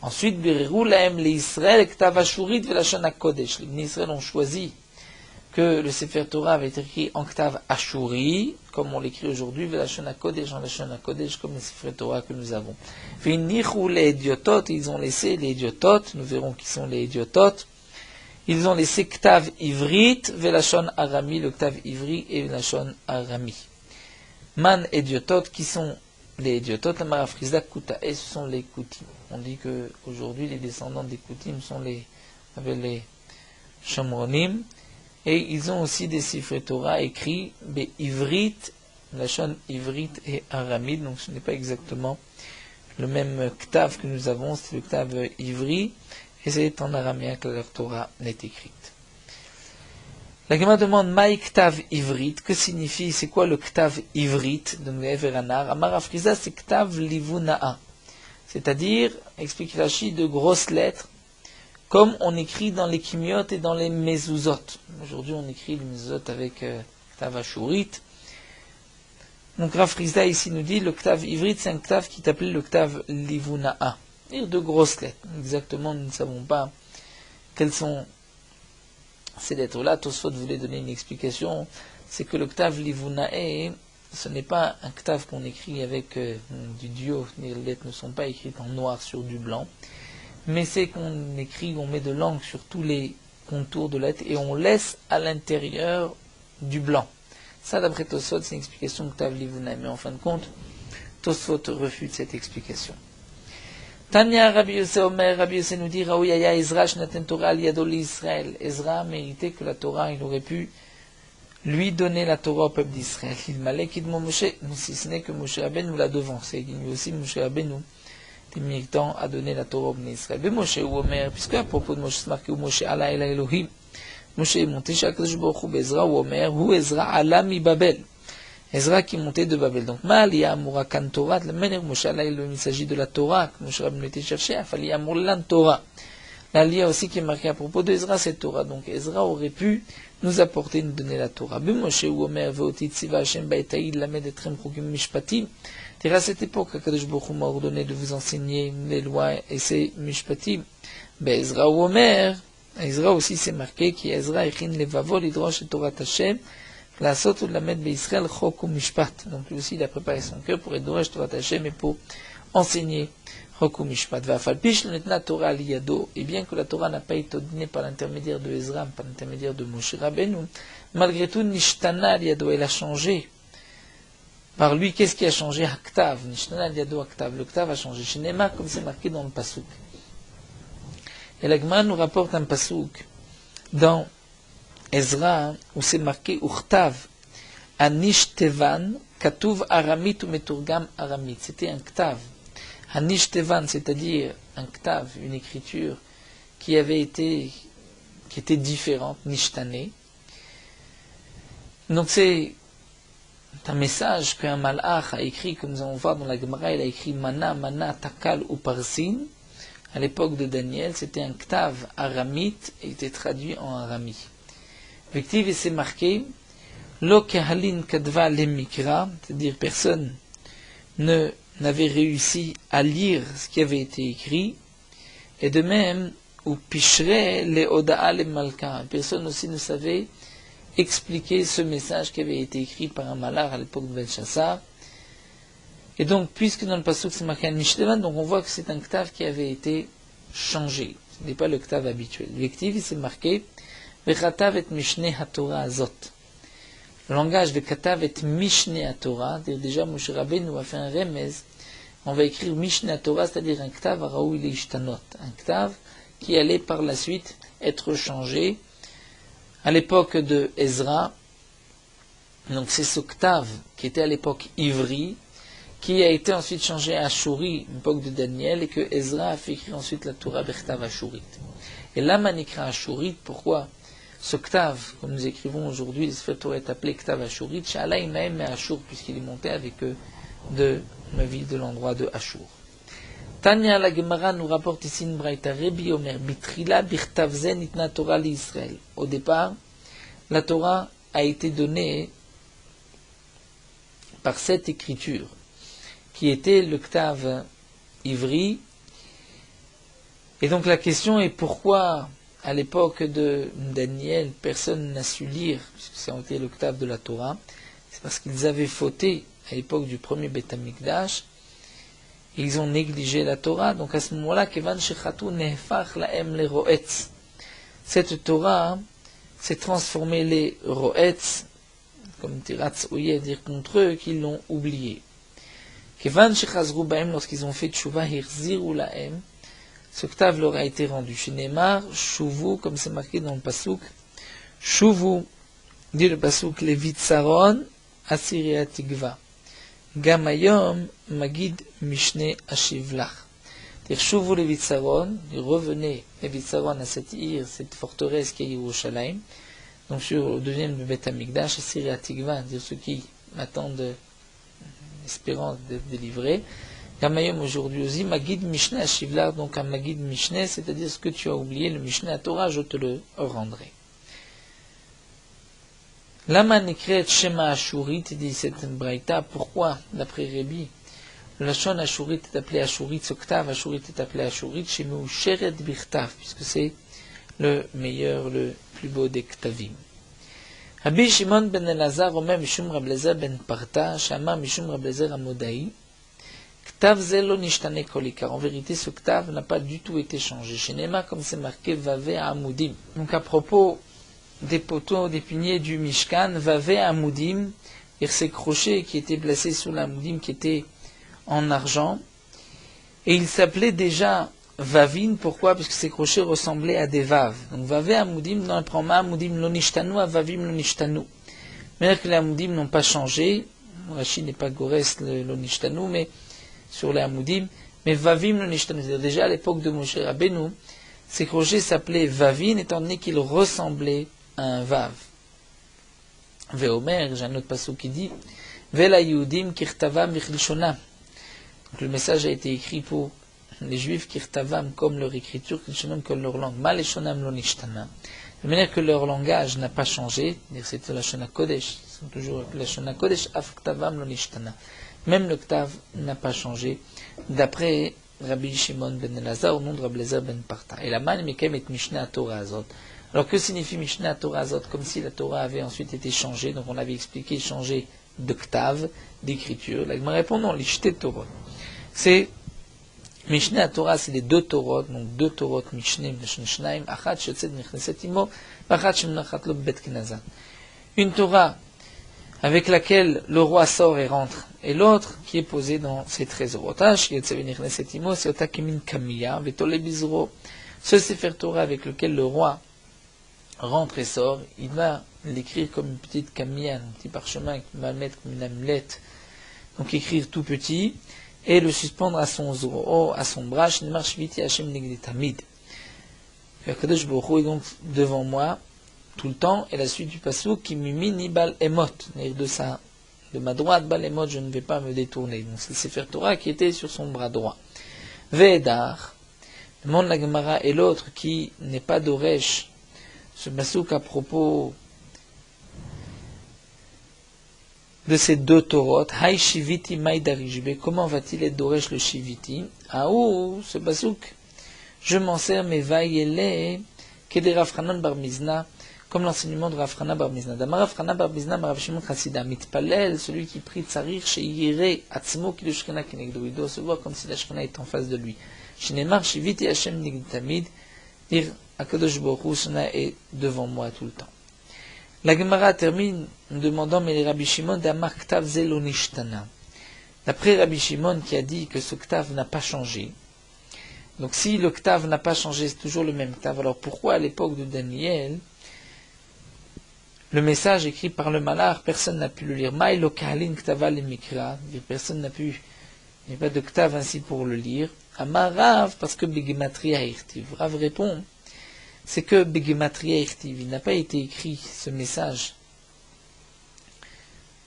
Ensuite, Birerou lahem l'Israël, Ktav Ashurit, Velashon HaKodesh. Les Israël ont choisi que le Sefer Torah avait été écrit en Ktav Ashuri, comme on l'écrit aujourd'hui, Velashon HaKodesh, en Lashon HaKodesh, comme le Sefer Torah que nous avons. V'inichu les idiotot, ils ont laissé les idiotot, nous verrons qui sont les idiotot, ils ont laissé Ktav Ivrit, Velashon Arami, le Ktav Ivri et Velashon Arami. Man idiotot, qui sont les idiotot, la Marafrizda Kuta, et ce sont les Koutim. On dit que aujourd'hui les descendants des Koutim sont les Shomronim, et ils ont aussi des Sifrei Torah écrits Ivrit, la chaîne Ivrit et aramide, donc ce n'est pas exactement le même Ktav que nous avons, c'est le Ktav Ivri, et c'est en araméen que leur Torah est écrite. La Gemara demande Maï Ktav Ivrit, que signifie, c'est quoi le Ktav Ivrit, donc Everanar? Amar Afriza, c'est Ktav Livunaa, c'est-à-dire, explique Rashi, de grosses lettres, comme on écrit dans les Kimiot et dans les Mezuzot. Aujourd'hui, on écrit les Mezuzot avec Ktav Ashurit. Donc, Rav Frizda ici nous dit, le Ktav Ivrit, c'est un Ktav qui est appelé le Ktav Livunaa. C'est-à-dire de grosses lettres. Exactement, nous ne savons pas quelles sont ces lettres-là. Tosfot voulait donner une explication. C'est que le Ktav Livunaa, ce n'est pas un Ktav qu'on écrit avec du duo. Les lettres ne sont pas écrites en noir sur du blanc. Mais c'est qu'on écrit, on met de l'encre sur tous les contours de lettres et on laisse à l'intérieur du blanc. Ça, d'après Tosfot, c'est une explication de Ktav Livunaa. Mais en fin de compte, Tosfot refute cette explication. Tanya Rabbi Yossé Omer, Rabbi Yossé nous dit, Raouyaya Ezra shnaten Torah al yado l'Israël. Ezra a mérité que la Torah, il aurait pu lui donner la Torah au peuple d'Israël. Il m'a l'équidement Moshe, si ce n'est que Moshe Rabbeinu l'a devancé. Il lui aussi Moshe Rabbeinu était méritant à donner la Torah au peuple d'Israël. Mais Moshe ou Omer, puisque à propos de Moshe, c'est marqué où Moshe Allah el Elohim. Moshe est monté chez Akadosh Baruch Hu Ezra ou Omer, ou Ezra Allah mi Babel. Ezra qui montait de Babel. Donc, Ma'aliya Amura Kan Torah, de la manière Moshe Allah Elohim, il s'agit de la Torah que Moshe Rabbeinu était cherché, Afali Amur Lan Torah. L'Aliya aussi qui est marqué à propos de Ezra, c'est Torah. Donc, Ezra aurait pu nous apporter, nous donner la Torah. Ben Moshe ou Omer, Veotit Siva Hashem Baetaïd, Lamed Etrem Chokim Mishpatim. C'est à cette époque qu'Akadosh Baruch Hu m'a ordonné de vous enseigner les lois et ses Mishpatim. Ben Ezra ou Omer, Ezra aussi c'est marqué qui Ezra Echin Levavo Lidrosh et Torah Hashem, la Sot ou la Med Israël Chok ou Mishpat. Donc lui aussi il a préparé son cœur pour Edrosh Torah Hashem et pour enseigner Chok ou Mishpat. Va'afalpish l'netna Torah liyado. Et bien que la Torah n'a pas été donnée par l'intermédiaire de Ezra, par l'intermédiaire de Moshe Rabbeinu, malgré tout Nishtana liyado, elle a changé. Par lui, qu'est-ce qui a changé? Haktav, Nishtana liyado Haktav. Le Ktav a changé. Shinema, comme c'est marqué dans le Pasuk. Et la Gemara nous rapporte un Pasuk dans Ezra, où c'est marqué Uchtav, Anish Tevan, Katuv Aramit ou Meturgam Aramit. C'était un Ktav. Anish Tevan, c'est-à-dire un Ktav, une écriture qui était différente, Nishtane. Donc c'est un message qu'un malach a écrit, comme nous allons voir dans la Gemara, il a écrit Mana, Mana, Takal ou Parsin. À l'époque de Daniel, c'était un Ktav aramite et était traduit en arami. Effectivement, c'est marqué Lo kehalin kadva le mikra, c'est-à-dire personne n'avait réussi à lire ce qui avait été écrit, et de même, ou pichre le odaa le malka, personne aussi ne savait expliquer ce message qui avait été écrit par un malard à l'époque de Belshazzar. Et donc, puisque dans le pasuk c'est marqué Mishlevan, donc on voit que c'est un ktav qui avait été changé. Ce n'est pas le ktav habituel. L'objectif, il s'est marqué Vechatav et Mishne HaTorah Azot. Le langage de Katav et Mishne HaTorah, déjà Moshe Rabbeinu a fait un remez, on va écrire Mishne HaTorah, c'est-à-dire un ktav Raoui Leishtanot, un ktav qui allait par la suite être changé. À l'époque de Ezra, donc c'est ce ktav qui était à l'époque ivri, qui a été ensuite changé à Ashuri, l'époque de Daniel, et que Ezra a fait écrire ensuite la Torah Bechtav Ashurit. Et là, Manikra Ashurit, pourquoi ce Ktav, comme nous écrivons aujourd'hui, le Sefer Torah est appelé Ktav Ashurit, Shalai Mahem et Ashur, puisqu'il est monté avec eux de la ville de l'endroit de Ashur. Tanya la Gemara nous rapporte ici une braïta, Rebi Omer, Bitrila Birtav Zen Itna Torah l'Israël. Au départ, la Torah a été donnée par cette écriture, qui était le Ktav ivri. Et donc la question est pourquoi, à l'époque de Daniel, personne n'a su lire, puisque c'était le Ktav de la Torah. C'est parce qu'ils avaient fauté à l'époque du premier Beth Amikdash, et ils ont négligé la Torah. Donc à ce moment-là, Kevan Shechatu Nehfach Laem le Roetz. Cette Torah s'est transformée les Roetz, comme Tiratz Oye, dire contre eux, qu'ils l'ont oublié. Kevan Shechazru Baem, lorsqu'ils ont fait Tshuva Hirziru Laem, ce Ktav leur a été rendu. Chez Neymar, Shuvu, comme c'est marqué dans le Pasuk, Shuvu, dit le Pasuk, Levitzaron, Asiria Tigva. Gamayom, Magid Mishne Ashivlach. Dire Shuvu Levitzaron, revenez Levitzaron à cette île, cette forteresse qui est Yerushalayim, donc sur le deuxième Beth Amikdash, Asiria Tigva, dire ceux qui m'attendent espérance d'être délivré. Gamayom aujourd'hui aussi, Magid Mishne Ashivlar, donc un Magid Mishne, c'est-à-dire ce que tu as oublié, le Mishne à Torah, je te le rendrai. Lama Nekret Shema Ashurit, dit cette braïta, pourquoi, d'après Rébi, le Lachon Ashurit est appelé Ashurit, ce Ktav Ashurit est appelé Ashurit, Shemeu Sheret Birtav, puisque c'est le meilleur, le plus beau des Ktavim. Rabbi Shimon ben Elazar, Omer Mishum Rablezer ben Parta, Shama Mishum Rablezer Amodai, Ktav Zelo Nishtane Kolikar. En vérité, ce Ktav n'a pas du tout été changé. Chez Nema, comme c'est marqué, Vave Amudim. Donc à propos des poteaux, des piliers du Mishkan, Vave Amudim, et ces crochets qui étaient placés sous l'Amudim, qui étaient en argent, et il s'appelait déjà Vavin, pourquoi? Parce que ces crochets ressemblaient à des vaves. Donc Vave Amudim, dans le Prama, Amudim Lonishtanu, Avavim Lonishtanu. Mais que les Amudim n'ont pas changé, Rashi n'est pas Gores le Lonishtanu, mais sur les Amudim, mais Vavim Lonishtanu. C'est-à-dire déjà à l'époque de Moshe Rabbeinu, ces crochets s'appelaient Vavin, étant donné qu'ils ressemblaient à un Vav. Veomer, j'ai un autre passage qui dit, Vela Yehudim Kirtava Michlishona. Donc le message a été écrit pour les Juifs Kirtavam comme leur écriture, Kirshonam comme leur langue. Maleshonam Lonishtana. De manière que leur langage n'a pas changé, c'était la Shona Kodesh, ils sont toujours la Shona Kodesh, Afktavam Lonishtana. Même le Ktav n'a pas changé, d'après Rabbi Shimon ben Elazar, au nom de Rabbi Lezer ben Parta. Et la man mekem et Mishneh Torah Azot. Alors que signifie Mishneh Torah Azot? Comme si la Torah avait ensuite été changée, donc on avait expliqué changer de Ktav, d'écriture. La Gemara répond non, l'Ishte Torah. C'est Mishneh Torah, c'est les deux Torot, donc deux Torot Mishneh, Shnaim, Achat Shetzed Nichneset Imo, Achat Shemnachat Lo Bet Knazan. Une Torah avec laquelle le roi sort et rentre, et l'autre qui est posé dans ses trésors. Otash, Yetzev Nichneset Imo, c'est Otakimin Kamiya, Vetole Bizro. Ce Sefer Torah avec lequel le roi rentre et sort, il va l'écrire comme une petite Kamiya, un petit parchemin qu'il va mettre comme une amelette, donc écrire tout petit, et le suspendre à son zoro, à son bras, Shnemar Shviti Hashem Negdetamid. Akadosh Baruch Hu est donc devant moi tout le temps, et la suite du pasuk qui mimini bal emot, de ma droite bal emot, je ne vais pas me détourner. Donc c'est le Sefer Torah qui était sur son bras droit. Ve'edar, demande la Gemara, et l'autre qui n'est pas d'Oresh, ce pasuk à propos de ces deux Torot, Hay Shiviti Mai Darishbe, comment va-t-il être d'Oresh le Shiviti? Ah ou, ce pasuk, je m'en sers, mais Vaïele, Kedera Franon Bar Mizna, comme l'enseignement de Rav Hana bar Bizna. Damar Rav Hana bar Bizna, Rav Shimon Chassida, mitpalel, celui qui prie tsarir, sheyire, atzmo, ki le shkena kenegdo, il doit se voir comme si la shkena est en face de lui. Shinemar, shiviti Hashem nigtamid, dire Akadosh Baruch Hu, Shana est devant moi tout le temps. La Gemara termine en demandant, mais les Rabbi Shimon d'Amar Ktav Zelo Nishtana. D'après Rabbi Shimon qui a dit que ce Ktav n'a pas changé, donc si le Ktav n'a pas changé, c'est toujours le même Ktav, alors pourquoi à l'époque de Daniel, le message écrit par le Malach, personne n'a pu le lire. Maï lo kahalin Ktava le Mikra, personne n'a pu, il n'y a pas de Ktav ainsi pour le lire. Amar Rav, parce que Begematria Irtiv. Rav répond, c'est que Begematria Irtiv, il n'a pas été écrit ce message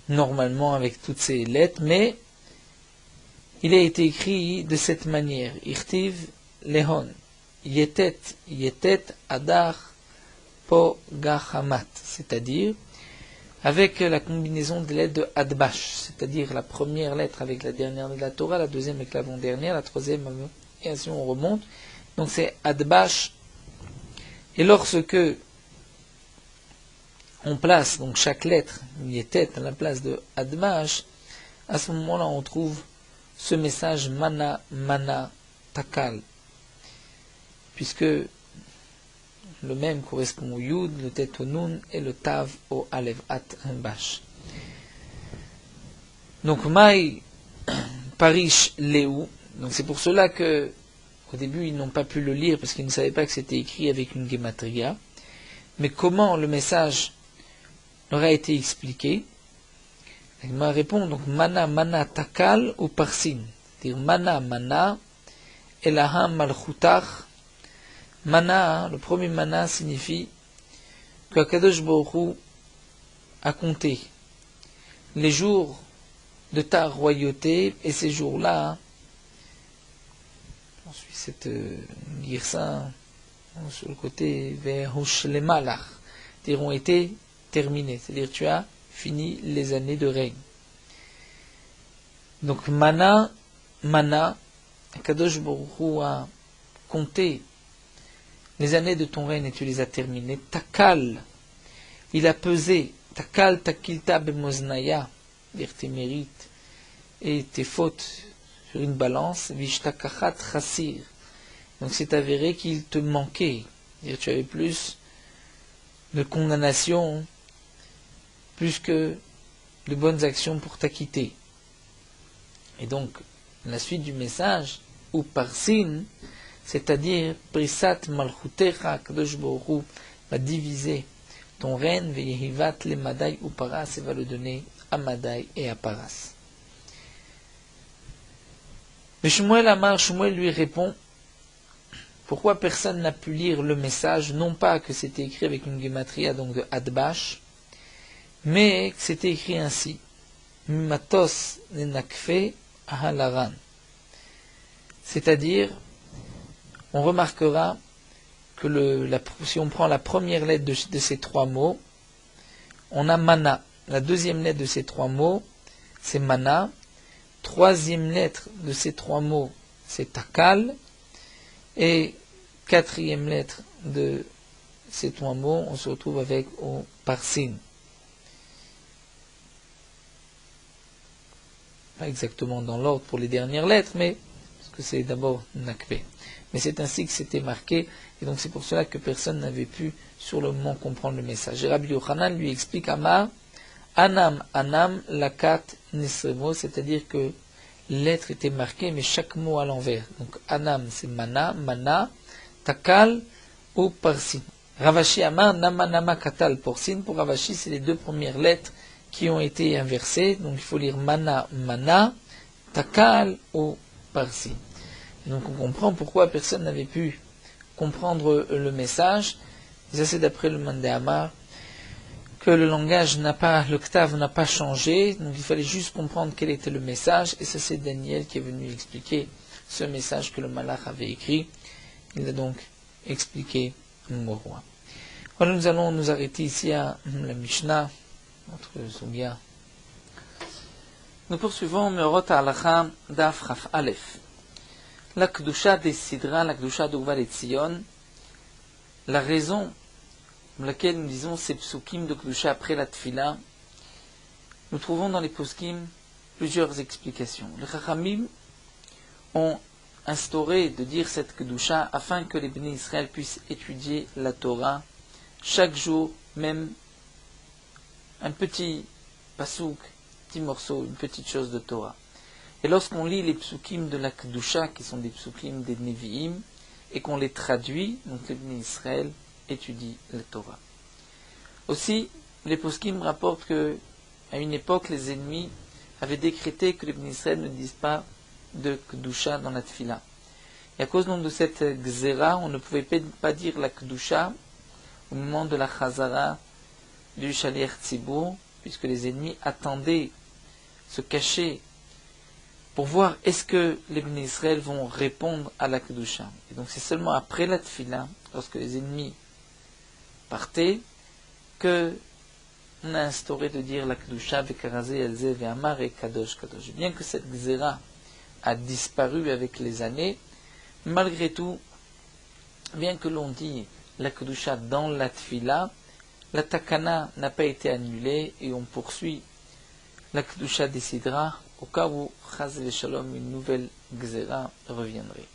normalement avec toutes ces lettres, mais il a été écrit de cette manière. Irtiv Lehon, Yetet, Yetet, Adar, Po, Gachamat, c'est-à-dire avec la combinaison des lettres de Adbash, c'est-à-dire la première lettre avec la dernière de la Torah, la deuxième avec l'avant-dernière, la troisième, et ainsi on remonte. Donc c'est Adbash. Et lorsque on place donc chaque lettre, Yetet, à la place de Adbash, à ce moment-là on trouve ce message Mana, Mana, Takal, puisque le même correspond au Yud, le Tet au Nun et le Tav au Alev At Bash. Donc Maï Parish Léou, donc c'est pour cela que au début ils n'ont pas pu le lire parce qu'ils ne savaient pas que c'était écrit avec une gematria. Mais comment le message leur a été expliqué? Il m'a répondu donc Mana Mana Takal ou Parsin, c'est-à-dire Mana Mana Elaham Malchutach. Mana, le premier mana signifie que Akadosh Baruch Hu a compté les jours de ta royauté, et ces jours-là, on suit cette girsa sur le côté vers Hushlemalach, ont été terminés, c'est-à-dire tu as fini les années de règne. Donc Mana, Mana, Akadosh Baruch Hu a compté les années de ton règne et tu les as terminées. Takal, il a pesé. Takal takilta bemoznaya, dire tes mérites et tes fautes sur une balance. Vishtakachat chassir. Donc c'est avéré qu'il te manquait. Dire tu avais plus de condamnation, plus que de bonnes actions pour t'acquitter. Et donc, la suite du message, ou parsin, c'est-à-dire, Prisat Malchutecha, Kadosh Baruch Hu va diviser ton règne, Veyehivat le Madai ou Paras, et va le donner à Madai et à Paras. Mais Shmuel Amar, Shmuel lui répond, pourquoi personne n'a pu lire le message, non pas que c'était écrit avec une gematria, donc de Adbash, mais que c'était écrit ainsi, Mimatos Nenakfe Ahalaran. C'est-à-dire, on remarquera que si on prend la première lettre de ces trois mots, on a Mana. La deuxième lettre de ces trois mots, c'est Mana. Troisième lettre de ces trois mots, c'est Takal. Et quatrième lettre de ces trois mots, on se retrouve avec au Parsin. Pas exactement dans l'ordre pour les dernières lettres, mais parce que c'est d'abord Nakbe. Mais c'est ainsi que c'était marqué, et donc c'est pour cela que personne n'avait pu sur le moment comprendre le message. Et Rabbi Yochanan lui explique Amar, Anam, Anam, Lakat, Nesremo, c'est-à-dire que les lettres étaient marquées, mais chaque mot à l'envers. Donc Anam, c'est Mana, Mana, Takal ou Parsin. Ravashi Amar, Nama, Nama, Katal, Porsin. Pour Ravashi, c'est les deux premières lettres qui ont été inversées. Donc il faut lire Mana, Mana, Takal ou Parsin. Donc on comprend pourquoi personne n'avait pu comprendre le message. Et ça c'est d'après le Mandéamar, que le langage le Ktav n'a pas changé, donc il fallait juste comprendre quel était le message, et ça c'est Daniel qui est venu expliquer ce message que le Malach avait écrit. Il a donc expliqué au roi. Voilà, nous allons nous arrêter ici à la Mishnah, notre Sugya. Nous poursuivons Meorot Halacha Daf Chaf Aleph. La Kedusha des Sidra, la Kedusha d'Uva et Tzion, la raison comme laquelle nous disons ces psukim de Kedusha après la Tfila, nous trouvons dans les poskim plusieurs explications. Les Chachamim ont instauré de dire cette Kedusha afin que les Bnei Israël puissent étudier la Torah chaque jour, même un petit pasouk, petit morceau, une petite chose de Torah. Et lorsqu'on lit les psukim de la Kedusha, qui sont des psukim des Nevi'im, et qu'on les traduit, donc les Bnei Israël étudient la Torah. Aussi, les poskim rapportent que, à une époque, les ennemis avaient décrété que les Bnei Israël ne disent pas de Kedusha dans la Tfila. Et à cause donc de cette Gzera, on ne pouvait pas dire la Kedusha au moment de la Chazara du Shaliach Tzibur, puisque les ennemis attendaient, se cachaient, pour voir est-ce que les Bnei Israël vont répondre à la Kedusha. Et donc c'est seulement après la Tfila, lorsque les ennemis partaient, que on a instauré de dire la Kedusha vekarazé elze ve'amar et kadosh kadosh. Bien que cette Gzera a disparu avec les années, malgré tout, bien que l'on dit la Kedusha dans la Tfila, la Takana n'a pas été annulée et on poursuit la Kedusha décidera au cas où, Chaz ve Shalom, une nouvelle Gzera reviendrait.